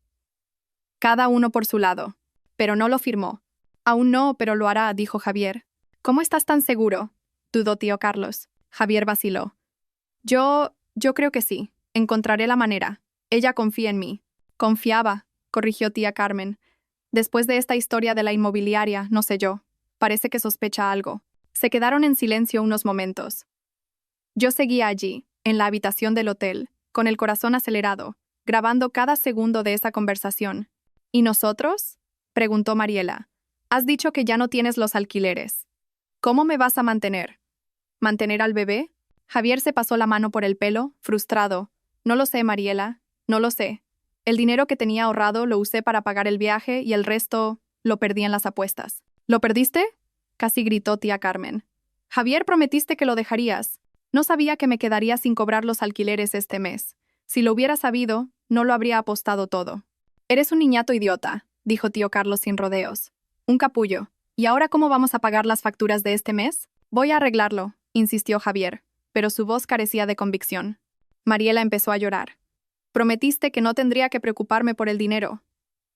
Cada uno por su lado. Pero no lo firmó. Aún no, pero lo hará, dijo Javier. ¿Cómo estás tan seguro?, dudó tío Carlos. Javier vaciló. Yo creo que sí. Encontraré la manera. Ella confía en mí. Confiaba, corrigió tía Carmen. Después de esta historia de la inmobiliaria, no sé yo. Parece que sospecha algo. Se quedaron en silencio unos momentos. Yo seguía allí, en la habitación del hotel, con el corazón acelerado, grabando cada segundo de esa conversación. ¿Y nosotros?, preguntó Mariela. Has dicho que ya no tienes los alquileres. ¿Cómo me vas a mantener? ¿Mantener al bebé? Javier se pasó la mano por el pelo, frustrado. No lo sé, Mariela, no lo sé. El dinero que tenía ahorrado lo usé para pagar el viaje y el resto lo perdí en las apuestas. ¿Lo perdiste?, casi gritó tía Carmen. Javier, prometiste que lo dejarías. No sabía que me quedaría sin cobrar los alquileres este mes. Si lo hubiera sabido, no lo habría apostado todo. Eres un niñato idiota, dijo tío Carlos sin rodeos. Un capullo. ¿Y ahora cómo vamos a pagar las facturas de este mes? Voy a arreglarlo, insistió Javier, pero su voz carecía de convicción. Mariela empezó a llorar. Prometiste que no tendría que preocuparme por el dinero.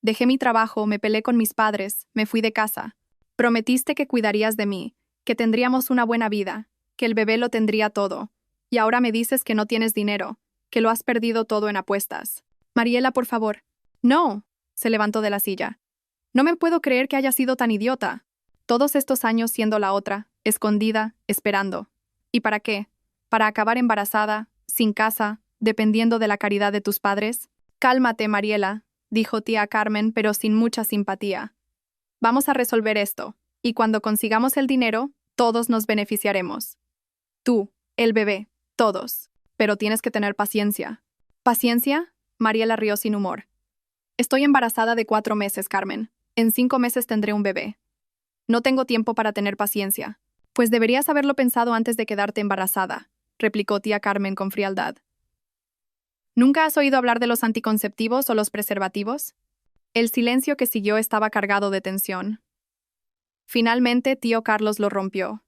Dejé mi trabajo, me peleé con mis padres, me fui de casa. Prometiste que cuidarías de mí, que tendríamos una buena vida, que el bebé lo tendría todo. Y ahora me dices que no tienes dinero, que lo has perdido todo en apuestas. Mariela, por favor. No, se levantó de la silla. No me puedo creer que haya sido tan idiota. Todos estos años siendo la otra, escondida, esperando. ¿Y para qué? ¿Para acabar embarazada, sin casa, dependiendo de la caridad de tus padres? Cálmate, Mariela, dijo tía Carmen, pero sin mucha simpatía. Vamos a resolver esto, y cuando consigamos el dinero, todos nos beneficiaremos. Tú, el bebé, todos. Pero tienes que tener paciencia. ¿Paciencia? Mariela rió sin humor. Estoy embarazada de 4 meses, Carmen. En 5 meses tendré un bebé. No tengo tiempo para tener paciencia. Pues deberías haberlo pensado antes de quedarte embarazada, replicó tía Carmen con frialdad. ¿Nunca has oído hablar de los anticonceptivos o los preservativos? El silencio que siguió estaba cargado de tensión. Finalmente, tío Carlos lo rompió.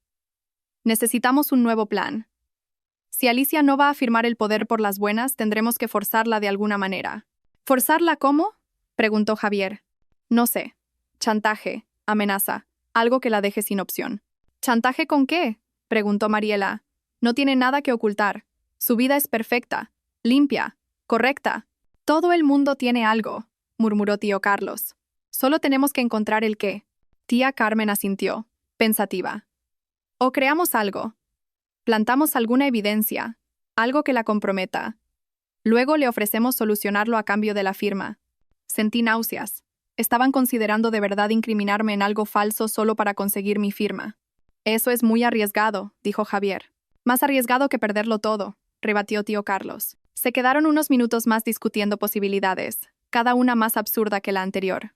Necesitamos un nuevo plan. Si Alicia no va a firmar el poder por las buenas, tendremos que forzarla de alguna manera. ¿Forzarla cómo?, preguntó Javier. No sé. Chantaje, amenaza, algo que la deje sin opción. ¿Chantaje con qué?, preguntó Mariela. No tiene nada que ocultar. Su vida es perfecta, limpia, correcta. Todo el mundo tiene algo, murmuró tío Carlos. Solo tenemos que encontrar el qué. Tía Carmen asintió, pensativa. O creamos algo. Plantamos alguna evidencia, algo que la comprometa. Luego le ofrecemos solucionarlo a cambio de la firma. Sentí náuseas. Estaban considerando de verdad incriminarme en algo falso solo para conseguir mi firma. Eso es muy arriesgado, dijo Javier. Más arriesgado que perderlo todo, rebatió tío Carlos. Se quedaron unos minutos más discutiendo posibilidades, cada una más absurda que la anterior.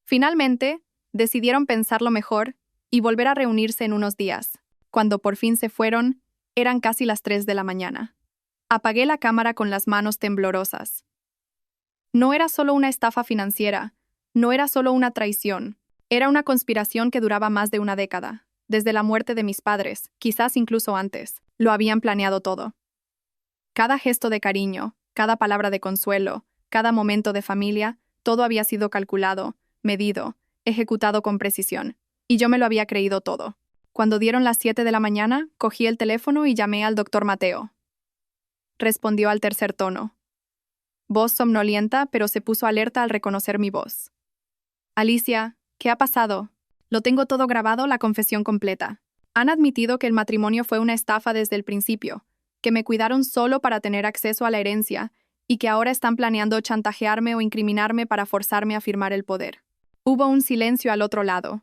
Finalmente, decidieron pensarlo mejor y volver a reunirse en unos días. Cuando por fin se fueron, eran casi las 3 de la mañana. Apagué la cámara con las manos temblorosas. No era solo una estafa financiera, no era solo una traición, era una conspiración que duraba más de una década. Desde la muerte de mis padres, quizás incluso antes, lo habían planeado todo. Cada gesto de cariño, cada palabra de consuelo, cada momento de familia, todo había sido calculado, medido, ejecutado con precisión. Y yo me lo había creído todo. Cuando dieron las 7 de la mañana, cogí el teléfono y llamé al doctor Mateo. Respondió al tercer tono. Voz somnolienta, pero se puso alerta al reconocer mi voz. Alicia, ¿qué ha pasado? Lo tengo todo grabado, la confesión completa. Han admitido que el matrimonio fue una estafa desde el principio, que me cuidaron solo para tener acceso a la herencia y que ahora están planeando chantajearme o incriminarme para forzarme a firmar el poder. Hubo un silencio al otro lado.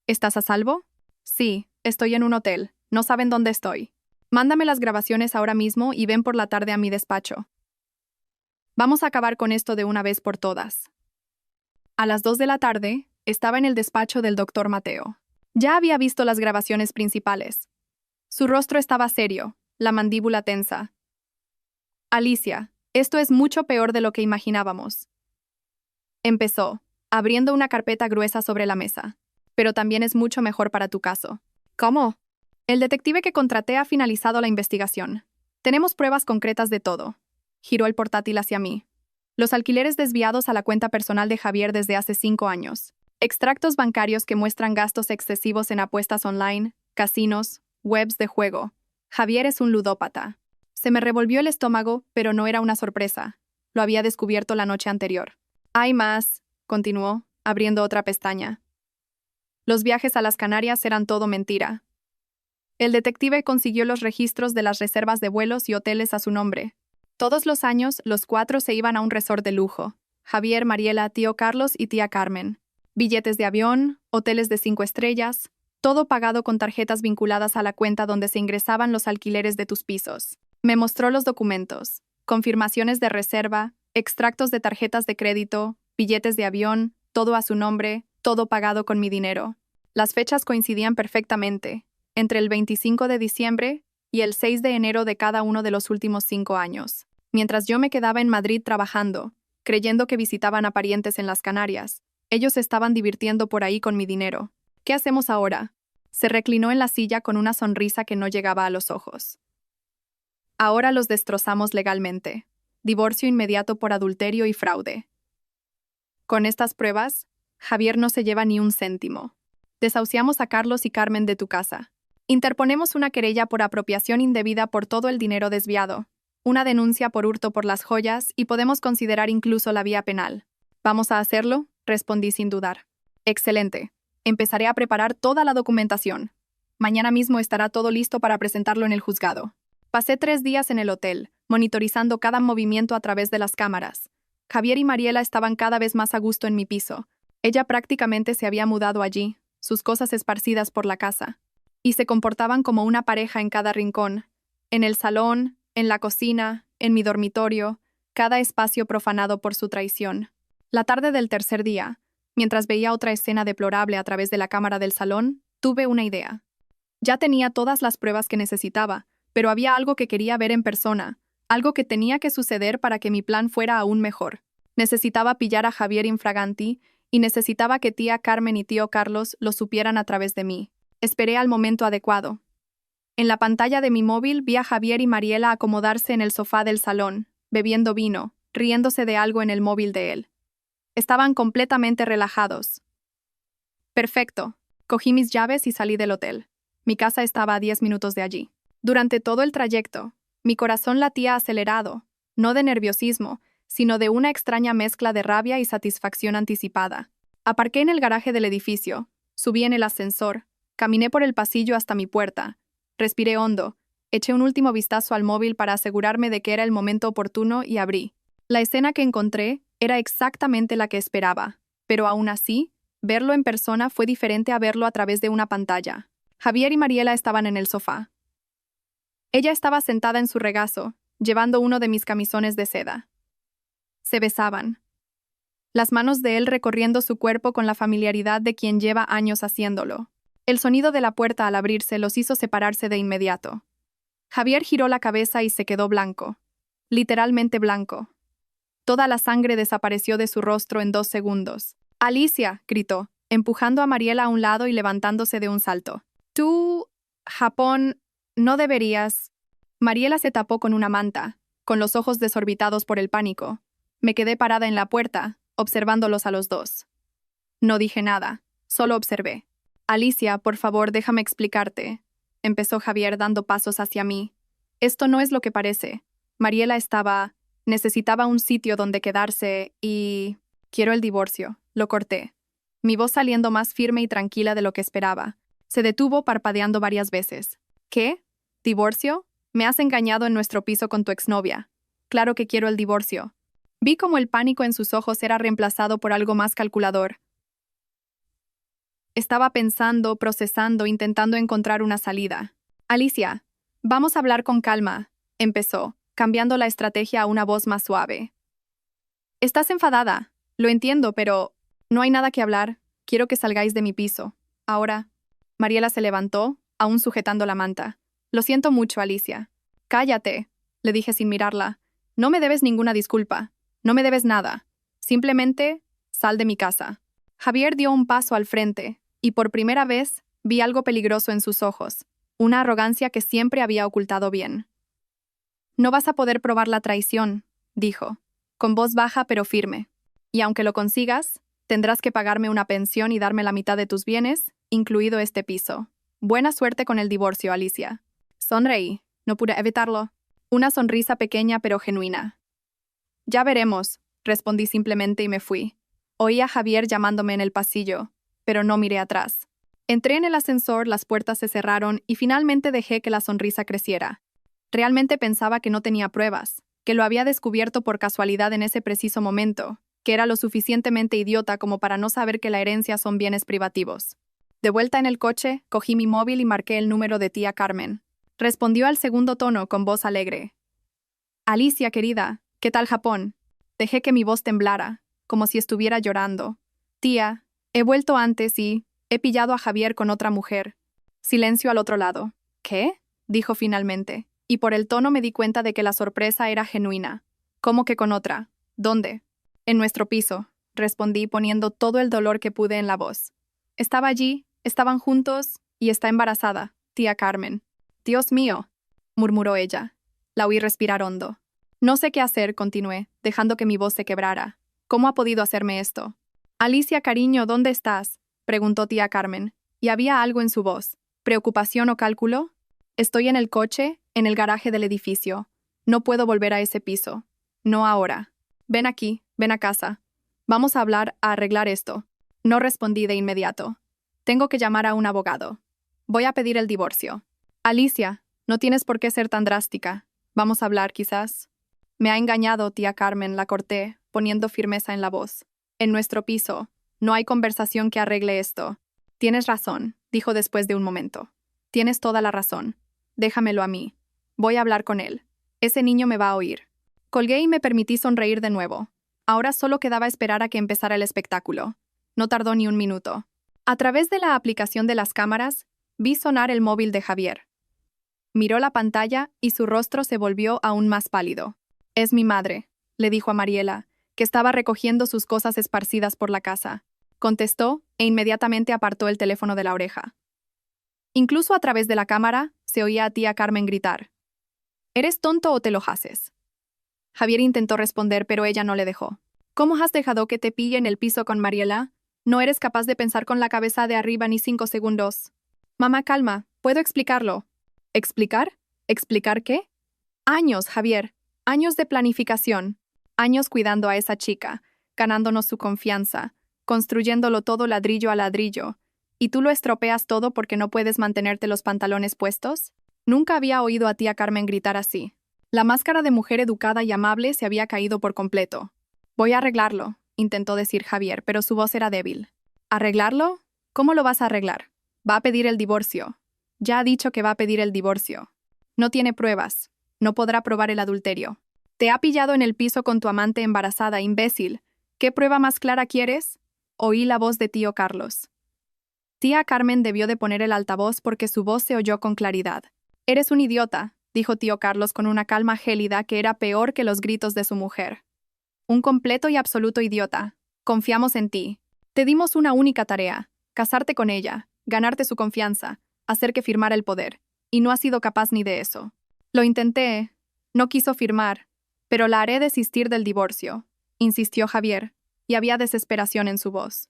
¿Estás a salvo? Sí, estoy en un hotel. No saben dónde estoy. Mándame las grabaciones ahora mismo y ven por la tarde a mi despacho. Vamos a acabar con esto de una vez por todas. A las 2 de la tarde, estaba en el despacho del doctor Mateo. Ya había visto las grabaciones principales. Su rostro estaba serio, la mandíbula tensa. Alicia, esto es mucho peor de lo que imaginábamos. Empezó, abriendo una carpeta gruesa sobre la mesa. Pero también es mucho mejor para tu caso. ¿Cómo? El detective que contraté ha finalizado la investigación. Tenemos pruebas concretas de todo. Giró el portátil hacia mí. Los alquileres desviados a la cuenta personal de Javier desde hace 5 años. Extractos bancarios que muestran gastos excesivos en apuestas online, casinos, webs de juego. Javier es un ludópata. Se me revolvió el estómago, pero no era una sorpresa. Lo había descubierto la noche anterior. Hay más, continuó, abriendo otra pestaña. Los viajes a las Canarias eran todo mentira. El detective consiguió los registros de las reservas de vuelos y hoteles a su nombre. Todos los años, los 4 se iban a un resort de lujo. Javier, Mariela, tío Carlos y tía Carmen. Billetes de avión, hoteles de 5 estrellas, todo pagado con tarjetas vinculadas a la cuenta donde se ingresaban los alquileres de tus pisos. Me mostró los documentos, confirmaciones de reserva, extractos de tarjetas de crédito, billetes de avión, todo a su nombre, todo pagado con mi dinero. Las fechas coincidían perfectamente, entre el 25 de diciembre y el 6 de enero de cada uno de los últimos 5 años. Mientras yo me quedaba en Madrid trabajando, creyendo que visitaban a parientes en las Canarias, ellos estaban divirtiendo por ahí con mi dinero. ¿Qué hacemos ahora? Se reclinó en la silla con una sonrisa que no llegaba a los ojos. Ahora los destrozamos legalmente. Divorcio inmediato por adulterio y fraude. Con estas pruebas, Javier no se lleva ni un céntimo. Desahuciamos a Carlos y Carmen de tu casa. Interponemos una querella por apropiación indebida por todo el dinero desviado, una denuncia por hurto por las joyas y podemos considerar incluso la vía penal. ¿Vamos a hacerlo?, respondí sin dudar. Excelente. Empezaré a preparar toda la documentación. Mañana mismo estará todo listo para presentarlo en el juzgado. Pasé 3 días en el hotel, monitorizando cada movimiento a través de las cámaras. Javier y Mariela estaban cada vez más a gusto en mi piso. Ella prácticamente se había mudado allí, sus cosas esparcidas por la casa. Y se comportaban como una pareja en cada rincón, en el salón, en la cocina, en mi dormitorio, cada espacio profanado por su traición. La tarde del tercer día, mientras veía otra escena deplorable a través de la cámara del salón, tuve una idea. Ya tenía todas las pruebas que necesitaba, pero había algo que quería ver en persona, algo que tenía que suceder para que mi plan fuera aún mejor. Necesitaba pillar a Javier infraganti y necesitaba que tía Carmen y tío Carlos lo supieran a través de mí. Esperé al momento adecuado. En la pantalla de mi móvil vi a Javier y Mariela acomodarse en el sofá del salón, bebiendo vino, riéndose de algo en el móvil de él. Estaban completamente relajados. Perfecto. Cogí mis llaves y salí del hotel. Mi casa estaba a 10 minutos de allí. Durante todo el trayecto, mi corazón latía acelerado, no de nerviosismo, sino de una extraña mezcla de rabia y satisfacción anticipada. Aparqué en el garaje del edificio, subí en el ascensor, caminé por el pasillo hasta mi puerta, respiré hondo, eché un último vistazo al móvil para asegurarme de que era el momento oportuno y abrí. La escena que encontré era exactamente la que esperaba, pero aún así, verlo en persona fue diferente a verlo a través de una pantalla. Javier y Mariela estaban en el sofá. Ella estaba sentada en su regazo, llevando uno de mis camisones de seda. Se besaban. Las manos de él recorriendo su cuerpo con la familiaridad de quien lleva años haciéndolo. El sonido de la puerta al abrirse los hizo separarse de inmediato. Javier giró la cabeza y se quedó blanco. Literalmente blanco. Toda la sangre desapareció de su rostro en 2 segundos. «Alicia», gritó, empujando a Mariela a un lado y levantándose de un salto. «Tú, Japón, no deberías». Mariela se tapó con una manta, con los ojos desorbitados por el pánico. Me quedé parada en la puerta, observándolos a los dos. No dije nada, solo observé. «Alicia, por favor, déjame explicarte», empezó Javier dando pasos hacia mí. «Esto no es lo que parece. Mariela necesitaba un sitio donde quedarse y... Quiero el divorcio», lo corté. Mi voz saliendo más firme y tranquila de lo que esperaba. Se detuvo parpadeando varias veces. «¿Qué? ¿Divorcio? Me has engañado en nuestro piso con tu exnovia. Claro que quiero el divorcio». Vi como el pánico en sus ojos era reemplazado por algo más calculador. Estaba pensando, procesando, intentando encontrar una salida. «Alicia, vamos a hablar con calma», empezó, cambiando la estrategia a una voz más suave. «Estás enfadada, lo entiendo, pero no hay nada que hablar. Quiero que salgáis de mi piso. Ahora». Mariela se levantó, aún sujetando la manta. «Lo siento mucho, Alicia». «Cállate», le dije sin mirarla. «No me debes ninguna disculpa. No me debes nada. Simplemente, sal de mi casa». Javier dio un paso al frente, y por primera vez vi algo peligroso en sus ojos, una arrogancia que siempre había ocultado bien. «No vas a poder probar la traición», dijo, con voz baja pero firme. «Y aunque lo consigas, tendrás que pagarme una pensión y darme la mitad de tus bienes, incluido este piso. Buena suerte con el divorcio, Alicia». Sonreí, no pude evitarlo. Una sonrisa pequeña pero genuina. «Ya veremos», respondí simplemente y me fui. Oí a Javier llamándome en el pasillo, pero no miré atrás. Entré en el ascensor, las puertas se cerraron y finalmente dejé que la sonrisa creciera. Realmente pensaba que no tenía pruebas, que lo había descubierto por casualidad en ese preciso momento, que era lo suficientemente idiota como para no saber que la herencia son bienes privativos. De vuelta en el coche, cogí mi móvil y marqué el número de tía Carmen. Respondió al segundo tono con voz alegre. «Alicia, querida, ¿qué tal Japón?» Dejé que mi voz temblara, como si estuviera llorando. «Tía, he vuelto antes y he pillado a Javier con otra mujer». Silencio al otro lado. «¿Qué?», dijo finalmente, y por el tono me di cuenta de que la sorpresa era genuina. «¿Cómo que con otra? ¿Dónde?» «En nuestro piso», respondí poniendo todo el dolor que pude en la voz. «Estaba allí, estaban juntos y está embarazada, tía Carmen». «Dios mío», murmuró ella. La oí respirar hondo. «No sé qué hacer», continué, dejando que mi voz se quebrara. «¿Cómo ha podido hacerme esto?» «Alicia, cariño, ¿dónde estás?», preguntó tía Carmen, y había algo en su voz. ¿Preocupación o cálculo? «Estoy en el coche, en el garaje del edificio. No puedo volver a ese piso. No ahora. Ven aquí, ven a casa. Vamos a hablar, a arreglar esto». No respondí de inmediato. «Tengo que llamar a un abogado. Voy a pedir el divorcio». «Alicia, no tienes por qué ser tan drástica. Vamos a hablar, quizás». «Me ha engañado, tía Carmen», la corté, poniendo firmeza en la voz. «En nuestro piso. No hay conversación que arregle esto». «Tienes razón», dijo después de un momento. «Tienes toda la razón. Déjamelo a mí. Voy a hablar con él. Ese niño me va a oír». Colgué y me permití sonreír de nuevo. Ahora solo quedaba esperar a que empezara el espectáculo. No tardó ni un minuto. A través de la aplicación de las cámaras, vi sonar el móvil de Javier. Miró la pantalla y su rostro se volvió aún más pálido. «Es mi madre», le dijo a Mariela, que estaba recogiendo sus cosas esparcidas por la casa. Contestó e inmediatamente apartó el teléfono de la oreja. Incluso a través de la cámara se oía a tía Carmen gritar. «¿Eres tonto o te lo haces?». Javier intentó responder, pero ella no le dejó. «¿Cómo has dejado que te pille en el piso con Mariela? No eres capaz de pensar con la cabeza de arriba ni 5 segundos». «Mamá, calma, puedo explicarlo». «¿Explicar? ¿Explicar qué?» «Años, Javier. Años de planificación. Años cuidando a esa chica, ganándonos su confianza, construyéndolo todo ladrillo a ladrillo, y tú lo estropeas todo porque no puedes mantenerte los pantalones puestos? Nunca había oído a tía Carmen gritar así. La máscara de mujer educada y amable se había caído por completo. Voy a arreglarlo, intentó decir Javier, pero su voz era débil. ¿Arreglarlo? ¿Cómo lo vas a arreglar? Va a pedir el divorcio. Ya ha dicho que va a pedir el divorcio. No tiene pruebas. No podrá probar el adulterio. Te ha pillado en el piso con tu amante embarazada, imbécil. ¿Qué prueba más clara quieres? Oí la voz de tío Carlos. Tía Carmen debió de poner el altavoz porque su voz se oyó con claridad. Eres un idiota, dijo tío Carlos con una calma gélida que era peor que los gritos de su mujer. Un completo y absoluto idiota. Confiamos en ti. Te dimos una única tarea, casarte con ella, ganarte su confianza, hacer que firmara el poder, y no has sido capaz ni de eso. Lo intenté, no quiso firmar, pero la haré desistir del divorcio, insistió Javier, y había desesperación en su voz.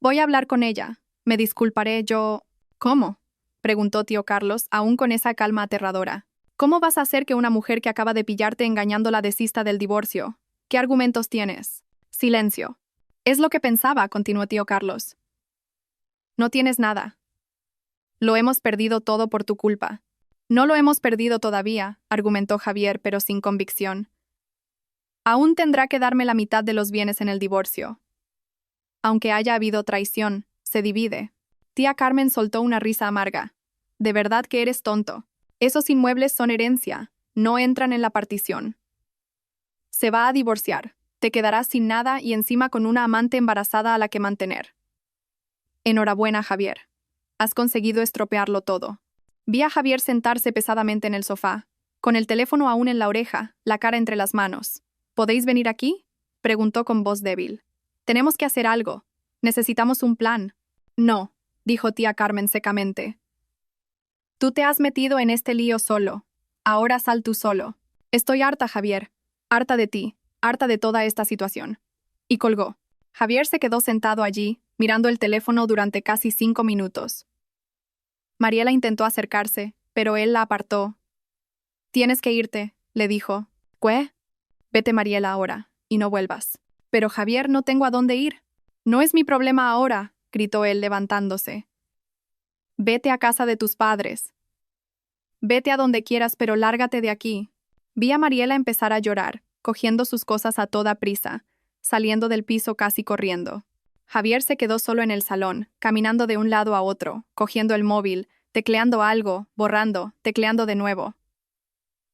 Voy a hablar con ella, me disculparé yo... ¿Cómo? Preguntó tío Carlos, aún con esa calma aterradora. ¿Cómo vas a hacer que una mujer que acaba de pillarte engañándola desista del divorcio? ¿Qué argumentos tienes? Silencio. Es lo que pensaba, continuó tío Carlos. No tienes nada. Lo hemos perdido todo por tu culpa. No lo hemos perdido todavía, argumentó Javier, pero sin convicción. Aún tendrá que darme la mitad de los bienes en el divorcio. Aunque haya habido traición, se divide. Tía Carmen soltó una risa amarga. De verdad que eres tonto. Esos inmuebles son herencia, no entran en la partición. Se va a divorciar. Te quedarás sin nada y encima con una amante embarazada a la que mantener. Enhorabuena, Javier. Has conseguido estropearlo todo. Vi a Javier sentarse pesadamente en el sofá, con el teléfono aún en la oreja, la cara entre las manos. ¿Podéis venir aquí? Preguntó con voz débil. Tenemos que hacer algo. Necesitamos un plan. No, dijo tía Carmen secamente. Tú te has metido en este lío solo. Ahora sal tú solo. Estoy harta, Javier. Harta de ti. Harta de toda esta situación. Y colgó. Javier se quedó sentado allí, mirando el teléfono durante casi 5 minutos. Mariela intentó acercarse, pero él la apartó. Tienes que irte, le dijo. ¿Qué? Vete, Mariela, ahora, y no vuelvas. Pero Javier, no tengo a dónde ir. No es mi problema ahora, gritó él levantándose. Vete a casa de tus padres. Vete a donde quieras, pero lárgate de aquí. Vi a Mariela empezar a llorar, cogiendo sus cosas a toda prisa, saliendo del piso casi corriendo. Javier se quedó solo en el salón, caminando de un lado a otro, cogiendo el móvil, tecleando algo, borrando, tecleando de nuevo.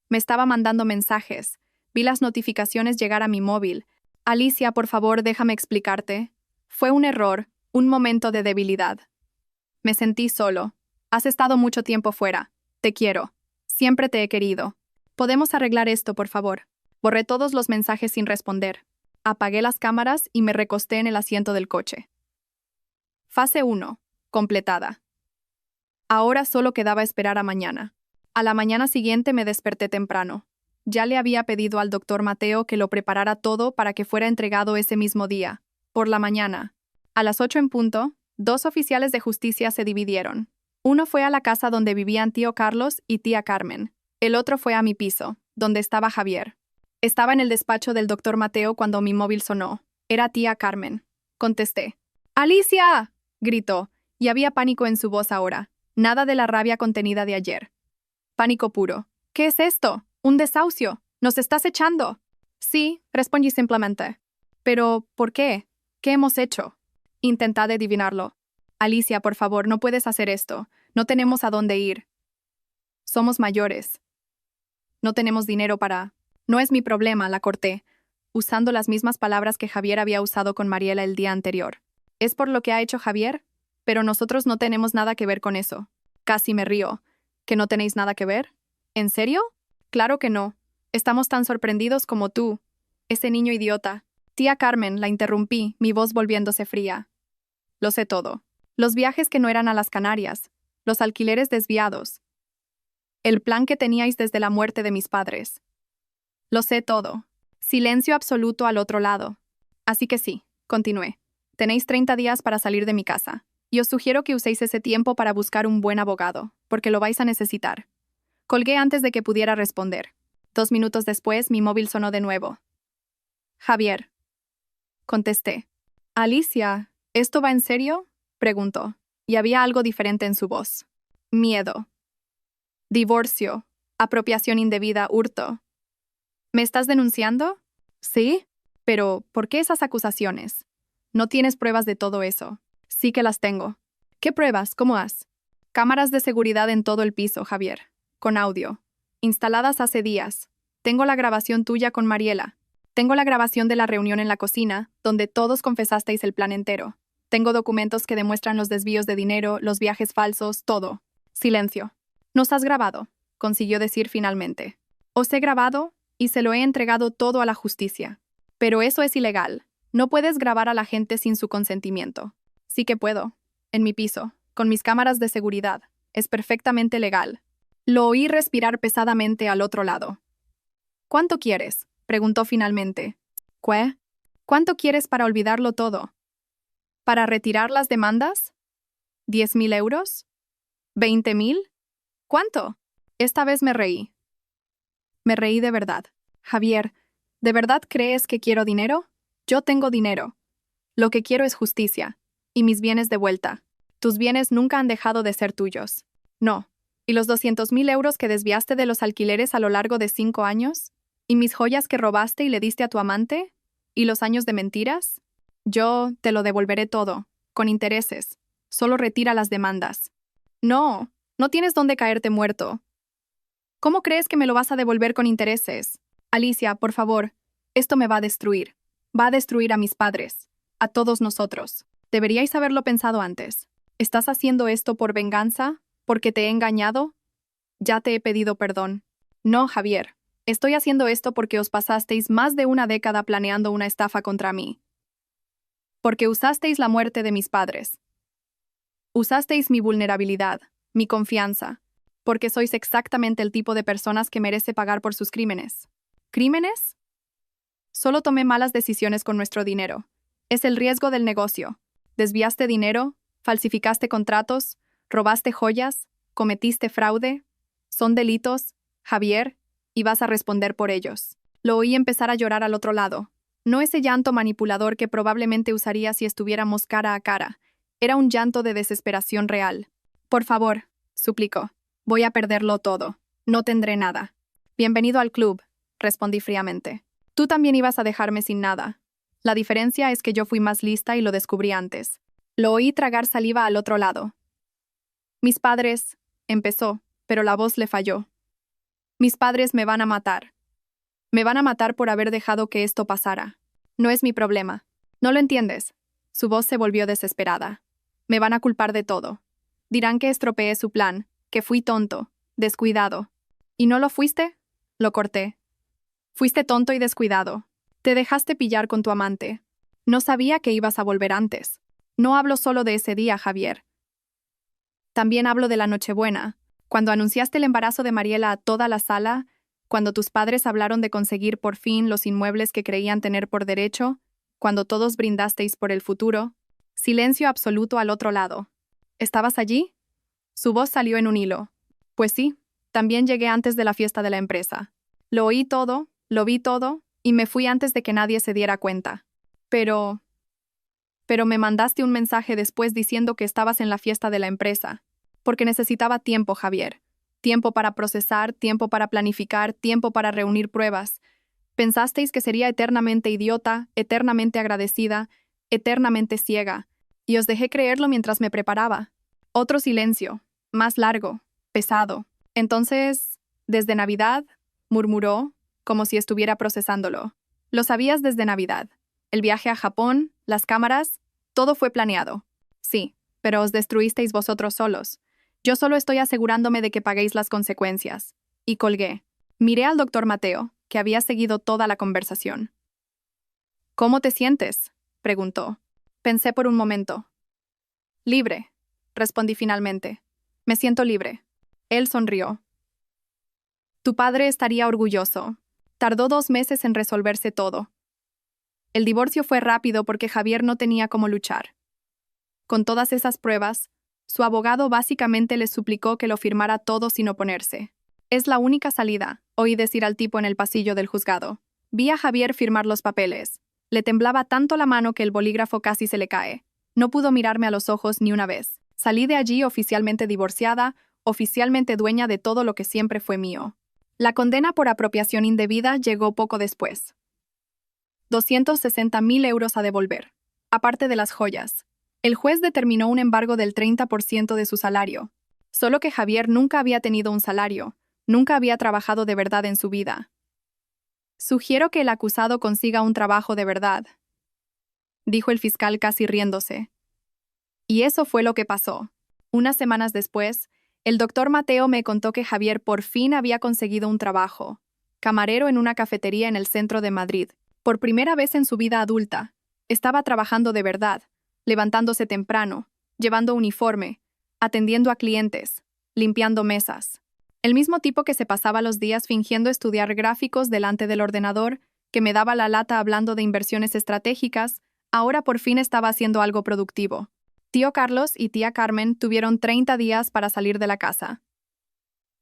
Me estaba mandando mensajes. Vi las notificaciones llegar a mi móvil. Alicia, por favor, déjame explicarte. Fue un error, un momento de debilidad. Me sentí solo. Has estado mucho tiempo fuera. Te quiero. Siempre te he querido. ¿Podemos arreglar esto, por favor? Borré todos los mensajes sin responder. Apagué las cámaras y me recosté en el asiento del coche. Fase 1. Completada. Ahora solo quedaba esperar a mañana. A la mañana siguiente me desperté temprano. Ya le había pedido al doctor Mateo que lo preparara todo para que fuera entregado ese mismo día, por la mañana. A las 8 en punto, 2 oficiales de justicia se dividieron. Uno fue a la casa donde vivían tío Carlos y tía Carmen. El otro fue a mi piso, donde estaba Javier. Estaba en el despacho del doctor Mateo cuando mi móvil sonó. Era tía Carmen. Contesté. ¡Alicia!, gritó, y había pánico en su voz ahora. Nada de la rabia contenida de ayer. Pánico puro. ¿Qué es esto? ¿Un desahucio? ¿Nos estás echando? Sí, respondí simplemente. Pero, ¿por qué? ¿Qué hemos hecho? Intentad adivinarlo. Alicia, por favor, no puedes hacer esto. No tenemos a dónde ir. Somos mayores. No tenemos dinero para... No es mi problema, la corté, usando las mismas palabras que Javier había usado con Mariela el día anterior. Es por lo que ha hecho Javier, pero nosotros no tenemos nada que ver con eso. Casi me río. ¿Que no tenéis nada que ver? ¿En serio? Claro que no. Estamos tan sorprendidos como tú. Ese niño idiota. Tía Carmen, la interrumpí, mi voz volviéndose fría. Lo sé todo. Los viajes que no eran a las Canarias. Los alquileres desviados. El plan que teníais desde la muerte de mis padres. Lo sé todo. Silencio absoluto al otro lado. Así que sí, continué. Tenéis 30 días para salir de mi casa. Y os sugiero que uséis ese tiempo para buscar un buen abogado, porque lo vais a necesitar. Colgué antes de que pudiera responder. 2 minutos después, mi móvil sonó de nuevo. Javier. Contesté. Alicia, ¿esto va en serio? Preguntó, y había algo diferente en su voz. Miedo. Divorcio. Apropiación indebida, hurto. ¿Me estás denunciando? Sí. Pero, ¿por qué esas acusaciones? No tienes pruebas de todo eso. Sí que las tengo. ¿Qué pruebas? ¿Cómo has? Cámaras de seguridad en todo el piso, Javier. Con audio. Instaladas hace días. Tengo la grabación tuya con Mariela. Tengo la grabación de la reunión en la cocina, donde todos confesasteis el plan entero. Tengo documentos que demuestran los desvíos de dinero, los viajes falsos, todo. Silencio. Nos has grabado, consiguió decir finalmente. Os he grabado y se lo he entregado todo a la justicia. Pero eso es ilegal. No puedes grabar a la gente sin su consentimiento. Sí que puedo. En mi piso, con mis cámaras de seguridad. Es perfectamente legal. Lo oí respirar pesadamente al otro lado. ¿Cuánto quieres? Preguntó finalmente. ¿Qué? ¿Cuánto quieres para olvidarlo todo? ¿Para retirar las demandas? ¿10.000 euros? ¿20.000? ¿Cuánto? Esta vez me reí. Me reí de verdad. Javier, ¿de verdad crees que quiero dinero? Yo tengo dinero. Lo que quiero es justicia. Y mis bienes de vuelta. Tus bienes nunca han dejado de ser tuyos. No. ¿Y los 200.000 euros que desviaste de los alquileres a lo largo de 5 años? ¿Y mis joyas que robaste y le diste a tu amante? ¿Y los años de mentiras? Yo te lo devolveré todo, con intereses. Solo retira las demandas. No, no tienes dónde caerte muerto. ¿Cómo crees que me lo vas a devolver con intereses? Alicia, por favor, esto me va a destruir. Va a destruir a mis padres, a todos nosotros. Deberíais haberlo pensado antes. ¿Estás haciendo esto por venganza? ¿Porque te he engañado? Ya te he pedido perdón. No, Javier. Estoy haciendo esto porque os pasasteis más de una década planeando una estafa contra mí. Porque usasteis la muerte de mis padres. Usasteis mi vulnerabilidad, mi confianza, porque sois exactamente el tipo de personas que merece pagar por sus crímenes. ¿Crímenes? Solo tomé malas decisiones con nuestro dinero. Es el riesgo del negocio. Desviaste dinero, falsificaste contratos, robaste joyas, cometiste fraude. Son delitos, Javier, y vas a responder por ellos. Lo oí empezar a llorar al otro lado. No ese llanto manipulador que probablemente usaría si estuviéramos cara a cara. Era un llanto de desesperación real. Por favor, suplicó. Voy a perderlo todo. No tendré nada. Bienvenido al club, respondí fríamente. Tú también ibas a dejarme sin nada. La diferencia es que yo fui más lista y lo descubrí antes. Lo oí tragar saliva al otro lado. Mis padres, empezó, pero la voz le falló. Mis padres me van a matar. Me van a matar por haber dejado que esto pasara. No es mi problema. ¿No lo entiendes? Su voz se volvió desesperada. Me van a culpar de todo. Dirán que estropeé su plan, que fui tonto, descuidado. ¿Y no lo fuiste? Lo corté. Fuiste tonto y descuidado. Te dejaste pillar con tu amante. No sabía que ibas a volver antes. No hablo solo de ese día, Javier. También hablo de la Nochebuena, cuando anunciaste el embarazo de Mariela a toda la sala, cuando tus padres hablaron de conseguir por fin los inmuebles que creían tener por derecho, cuando todos brindasteis por el futuro. Silencio absoluto al otro lado. ¿Estabas allí? Su voz salió en un hilo. Pues sí, también llegué antes de la fiesta de la empresa. Lo oí todo, lo vi todo, y me fui antes de que nadie se diera cuenta. Pero me mandaste un mensaje después diciendo que estabas en la fiesta de la empresa, porque necesitaba tiempo, Javier. Tiempo para procesar, tiempo para planificar, tiempo para reunir pruebas. Pensasteis que sería eternamente idiota, eternamente agradecida, eternamente ciega, y os dejé creerlo mientras me preparaba. Otro silencio, más largo, pesado. Entonces, desde Navidad, murmuró, como si estuviera procesándolo. Lo sabías desde Navidad. El viaje a Japón, las cámaras, todo fue planeado. Sí, pero os destruisteis vosotros solos. Yo solo estoy asegurándome de que paguéis las consecuencias. Y colgué. Miré al doctor Mateo, que había seguido toda la conversación. ¿Cómo te sientes?, preguntó. Pensé por un momento. Libre, respondí finalmente. Me siento libre. Él sonrió. Tu padre estaría orgulloso. Tardó 2 meses en resolverse todo. El divorcio fue rápido porque Javier no tenía cómo luchar. Con todas esas pruebas, su abogado básicamente le suplicó que lo firmara todo sin oponerse. Es la única salida, oí decir al tipo en el pasillo del juzgado. Vi a Javier firmar los papeles. Le temblaba tanto la mano que el bolígrafo casi se le cae. No pudo mirarme a los ojos ni una vez. Salí de allí oficialmente divorciada, oficialmente dueña de todo lo que siempre fue mío. La condena por apropiación indebida llegó poco después. 260.000 euros a devolver. Aparte de las joyas. El juez determinó un embargo del 30% de su salario. Solo que Javier nunca había tenido un salario, nunca había trabajado de verdad en su vida. Sugiero que el acusado consiga un trabajo de verdad, dijo el fiscal casi riéndose. Y eso fue lo que pasó. Unas semanas después, el doctor Mateo me contó que Javier por fin había conseguido un trabajo, camarero en una cafetería en el centro de Madrid. Por primera vez en su vida adulta, estaba trabajando de verdad, levantándose temprano, llevando uniforme, atendiendo a clientes, limpiando mesas. El mismo tipo que se pasaba los días fingiendo estudiar gráficos delante del ordenador, que me daba la lata hablando de inversiones estratégicas, ahora por fin estaba haciendo algo productivo. Tío Carlos y tía Carmen tuvieron 30 días para salir de la casa.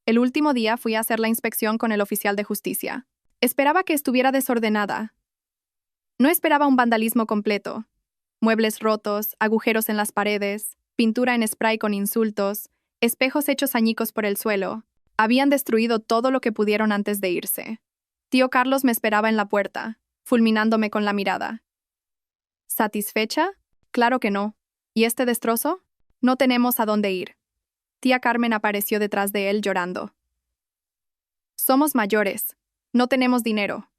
El último día fui a hacer la inspección con el oficial de justicia. Esperaba que estuviera desordenada. No esperaba un vandalismo completo. Muebles rotos, agujeros en las paredes, pintura en spray con insultos, espejos hechos añicos por el suelo. Habían destruido todo lo que pudieron antes de irse. Tío Carlos me esperaba en la puerta, fulminándome con la mirada. ¿Satisfecha? Claro que no. ¿Y este destrozo? No tenemos a dónde ir. Tía Carmen apareció detrás de él llorando. Somos mayores. No tenemos dinero.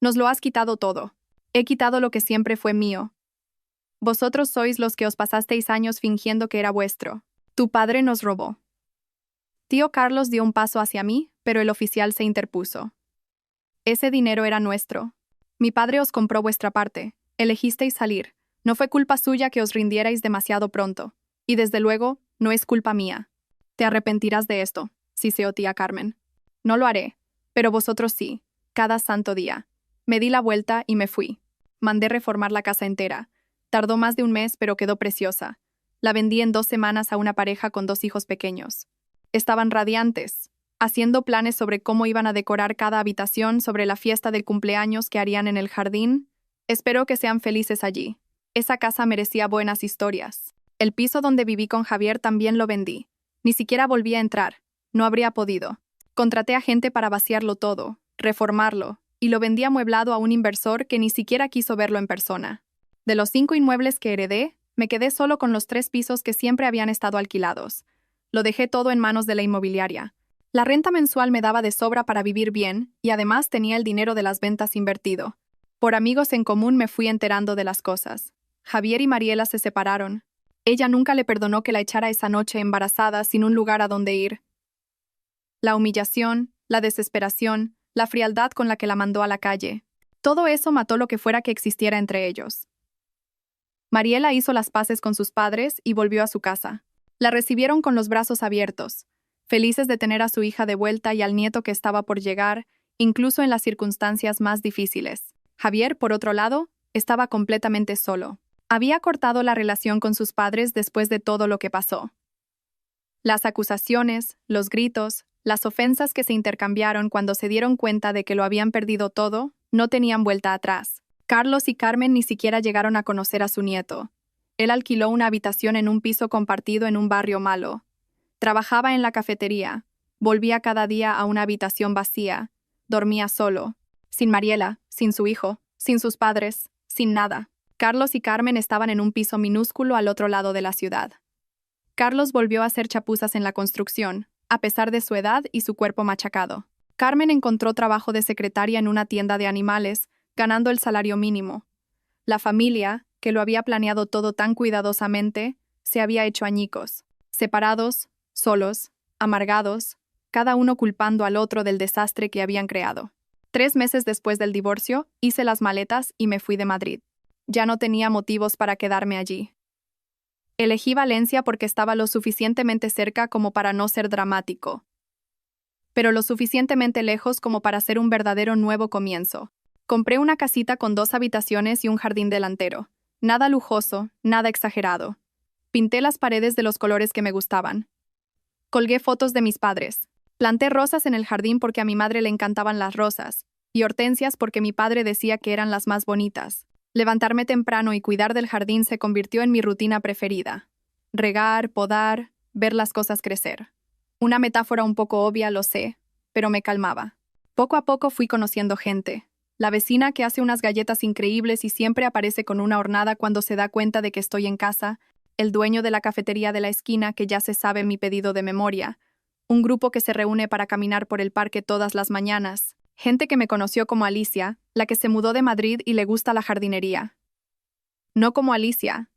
Nos lo has quitado todo. He quitado lo que siempre fue mío. Vosotros sois los que os pasasteis años fingiendo que era vuestro. Tu padre nos robó. Tío Carlos dio un paso hacia mí, pero el oficial se interpuso. Ese dinero era nuestro. Mi padre os compró vuestra parte. Elegisteis salir. No fue culpa suya que os rindierais demasiado pronto. Y desde luego, no es culpa mía. Te arrepentirás de esto, siseó tía Carmen. No lo haré, pero vosotros sí, cada santo día. Me di la vuelta y me fui. Mandé reformar la casa entera. Tardó más de un mes, pero quedó preciosa. La vendí en 2 semanas a una pareja con 2 hijos pequeños. Estaban radiantes, haciendo planes sobre cómo iban a decorar cada habitación, sobre la fiesta del cumpleaños que harían en el jardín. Espero que sean felices allí. Esa casa merecía buenas historias. El piso donde viví con Javier también lo vendí. Ni siquiera volví a entrar. No habría podido. Contraté a gente para vaciarlo todo, reformarlo, y lo vendí amueblado a un inversor que ni siquiera quiso verlo en persona. De los 5 inmuebles que heredé, me quedé solo con los 3 pisos que siempre habían estado alquilados. Lo dejé todo en manos de la inmobiliaria. La renta mensual me daba de sobra para vivir bien, y además tenía el dinero de las ventas invertido. Por amigos en común me fui enterando de las cosas. Javier y Mariela se separaron. Ella nunca le perdonó que la echara esa noche embarazada sin un lugar a donde ir. La humillación, la desesperación, la frialdad con la que la mandó a la calle. Todo eso mató lo que fuera que existiera entre ellos. Mariela hizo las paces con sus padres y volvió a su casa. La recibieron con los brazos abiertos, felices de tener a su hija de vuelta y al nieto que estaba por llegar, incluso en las circunstancias más difíciles. Javier, por otro lado, estaba completamente solo. Había cortado la relación con sus padres después de todo lo que pasó. Las acusaciones, los gritos, las ofensas que se intercambiaron cuando se dieron cuenta de que lo habían perdido todo, no tenían vuelta atrás. Carlos y Carmen ni siquiera llegaron a conocer a su nieto. Él alquiló una habitación en un piso compartido en un barrio malo. Trabajaba en la cafetería. Volvía cada día a una habitación vacía. Dormía solo. Sin Mariela, sin su hijo, sin sus padres, sin nada. Carlos y Carmen estaban en un piso minúsculo al otro lado de la ciudad. Carlos volvió a hacer chapuzas en la construcción, a pesar de su edad y su cuerpo machacado. Carmen encontró trabajo de secretaria en una tienda de animales, ganando el salario mínimo. La familia, que lo había planeado todo tan cuidadosamente, se había hecho añicos, separados, solos, amargados, cada uno culpando al otro del desastre que habían creado. 3 meses después del divorcio, hice las maletas y me fui de Madrid. Ya no tenía motivos para quedarme allí. Elegí Valencia porque estaba lo suficientemente cerca como para no ser dramático, pero lo suficientemente lejos como para ser un verdadero nuevo comienzo. Compré una casita con 2 habitaciones y un jardín delantero. Nada lujoso, nada exagerado. Pinté las paredes de los colores que me gustaban. Colgué fotos de mis padres. Planté rosas en el jardín porque a mi madre le encantaban las rosas, y hortensias porque mi padre decía que eran las más bonitas. Levantarme temprano y cuidar del jardín se convirtió en mi rutina preferida. Regar, podar, ver las cosas crecer. Una metáfora un poco obvia, lo sé, pero me calmaba. Poco a poco fui conociendo gente. La vecina que hace unas galletas increíbles y siempre aparece con una hornada cuando se da cuenta de que estoy en casa, el dueño de la cafetería de la esquina que ya se sabe mi pedido de memoria, un grupo que se reúne para caminar por el parque todas las mañanas, gente que me conoció como Alicia, la que se mudó de Madrid y le gusta la jardinería. No como Alicia,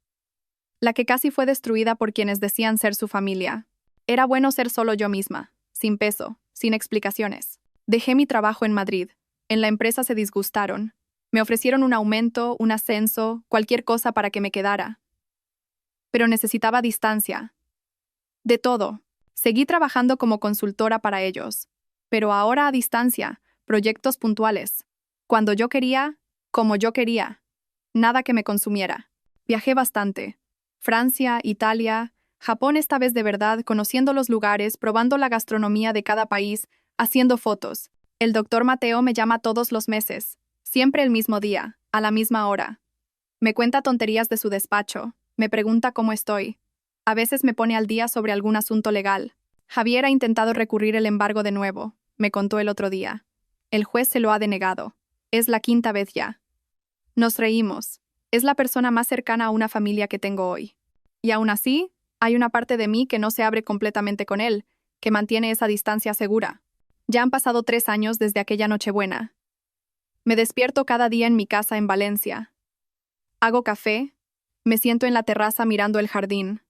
la que casi fue destruida por quienes decían ser su familia. Era bueno ser solo yo misma, sin peso, sin explicaciones. Dejé mi trabajo en Madrid. En la empresa se disgustaron. Me ofrecieron un aumento, un ascenso, cualquier cosa para que me quedara. Pero necesitaba distancia. De todo. Seguí trabajando como consultora para ellos. Pero ahora a distancia, proyectos puntuales. Cuando yo quería, como yo quería. Nada que me consumiera. Viajé bastante. Francia, Italia, Japón esta vez de verdad, conociendo los lugares, probando la gastronomía de cada país, haciendo fotos. El doctor Mateo me llama todos los meses, siempre el mismo día, a la misma hora. Me cuenta tonterías de su despacho, me pregunta cómo estoy. A veces me pone al día sobre algún asunto legal. Javier ha intentado recurrir el embargo de nuevo, me contó el otro día. El juez se lo ha denegado. Es la 5ª vez ya. Nos reímos. Es la persona más cercana a una familia que tengo hoy. Y aún así, hay una parte de mí que no se abre completamente con él, que mantiene esa distancia segura. Ya han pasado 3 años desde aquella Nochebuena. Me despierto cada día en mi casa en Valencia. Hago café, me siento en la terraza mirando el jardín.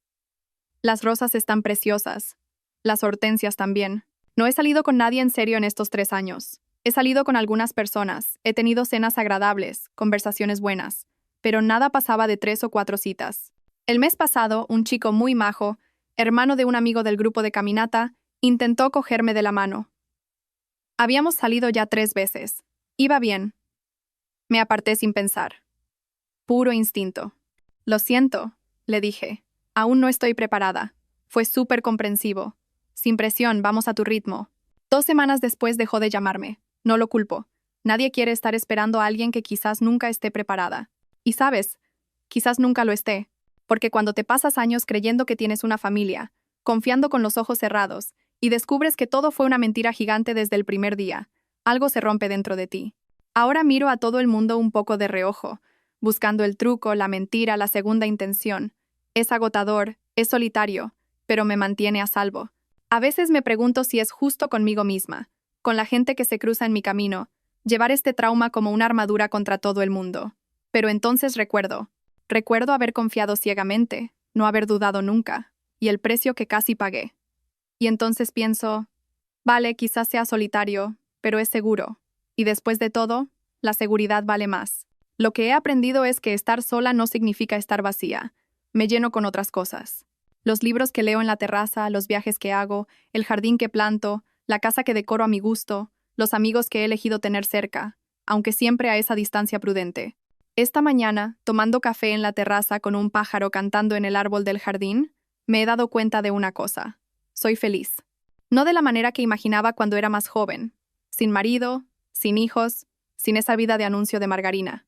Las rosas están preciosas, las hortensias también. No he salido con nadie en serio en estos 3 años. He salido con algunas personas, he tenido cenas agradables, conversaciones buenas, pero nada pasaba de 3 o 4 citas. El mes pasado, un chico muy majo, hermano de un amigo del grupo de caminata, intentó cogerme de la mano. Habíamos salido ya 3 veces. Iba bien. Me aparté sin pensar. Puro instinto. Lo siento, le dije. Aún no estoy preparada. Fue súper comprensivo. Sin presión, vamos a tu ritmo. 2 semanas después dejó de llamarme. No lo culpo. Nadie quiere estar esperando a alguien que quizás nunca esté preparada. Y sabes, quizás nunca lo esté. Porque cuando te pasas años creyendo que tienes una familia, confiando con los ojos cerrados, y descubres que todo fue una mentira gigante desde el primer día, algo se rompe dentro de ti. Ahora miro a todo el mundo un poco de reojo, buscando el truco, la mentira, la segunda intención. Es agotador, es solitario, pero me mantiene a salvo. A veces me pregunto si es justo conmigo misma, con la gente que se cruza en mi camino, llevar este trauma como una armadura contra todo el mundo. Pero entonces recuerdo haber confiado ciegamente, no haber dudado nunca, y el precio que casi pagué. Y entonces pienso, vale, quizás sea solitario, pero es seguro. Y después de todo, la seguridad vale más. Lo que he aprendido es que estar sola no significa estar vacía. Me lleno con otras cosas. Los libros que leo en la terraza, los viajes que hago, el jardín que planto, la casa que decoro a mi gusto, los amigos que he elegido tener cerca, aunque siempre a esa distancia prudente. Esta mañana, tomando café en la terraza con un pájaro cantando en el árbol del jardín, me he dado cuenta de una cosa. Soy feliz. No de la manera que imaginaba cuando era más joven. Sin marido, sin hijos, sin esa vida de anuncio de margarina.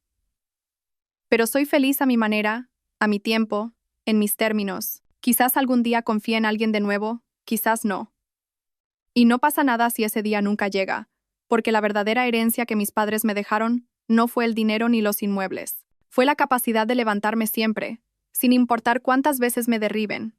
Pero soy feliz a mi manera, a mi tiempo, en mis términos. Quizás algún día confíe en alguien de nuevo, quizás no. Y no pasa nada si ese día nunca llega, porque la verdadera herencia que mis padres me dejaron no fue el dinero ni los inmuebles. Fue la capacidad de levantarme siempre, sin importar cuántas veces me derriben.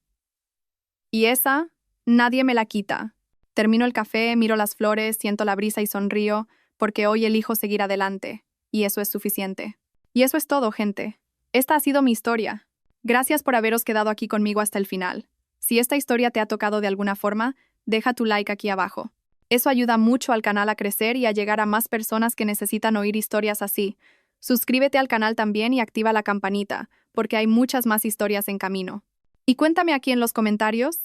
Y esa, nadie me la quita. Termino el café, miro las flores, siento la brisa y sonrío, porque hoy elijo seguir adelante, y eso es suficiente. Y eso es todo, gente. Esta ha sido mi historia. Gracias por haberos quedado aquí conmigo hasta el final. Si esta historia te ha tocado de alguna forma, deja tu like aquí abajo. Eso ayuda mucho al canal a crecer y a llegar a más personas que necesitan oír historias así. Suscríbete al canal también y activa la campanita, porque hay muchas más historias en camino. Y cuéntame aquí en los comentarios,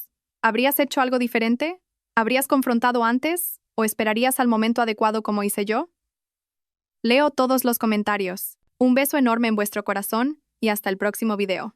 ¿habrías hecho algo diferente? ¿Habrías confrontado antes? ¿O esperarías al momento adecuado como hice yo? Leo todos los comentarios. Un beso enorme en vuestro corazón y hasta el próximo video.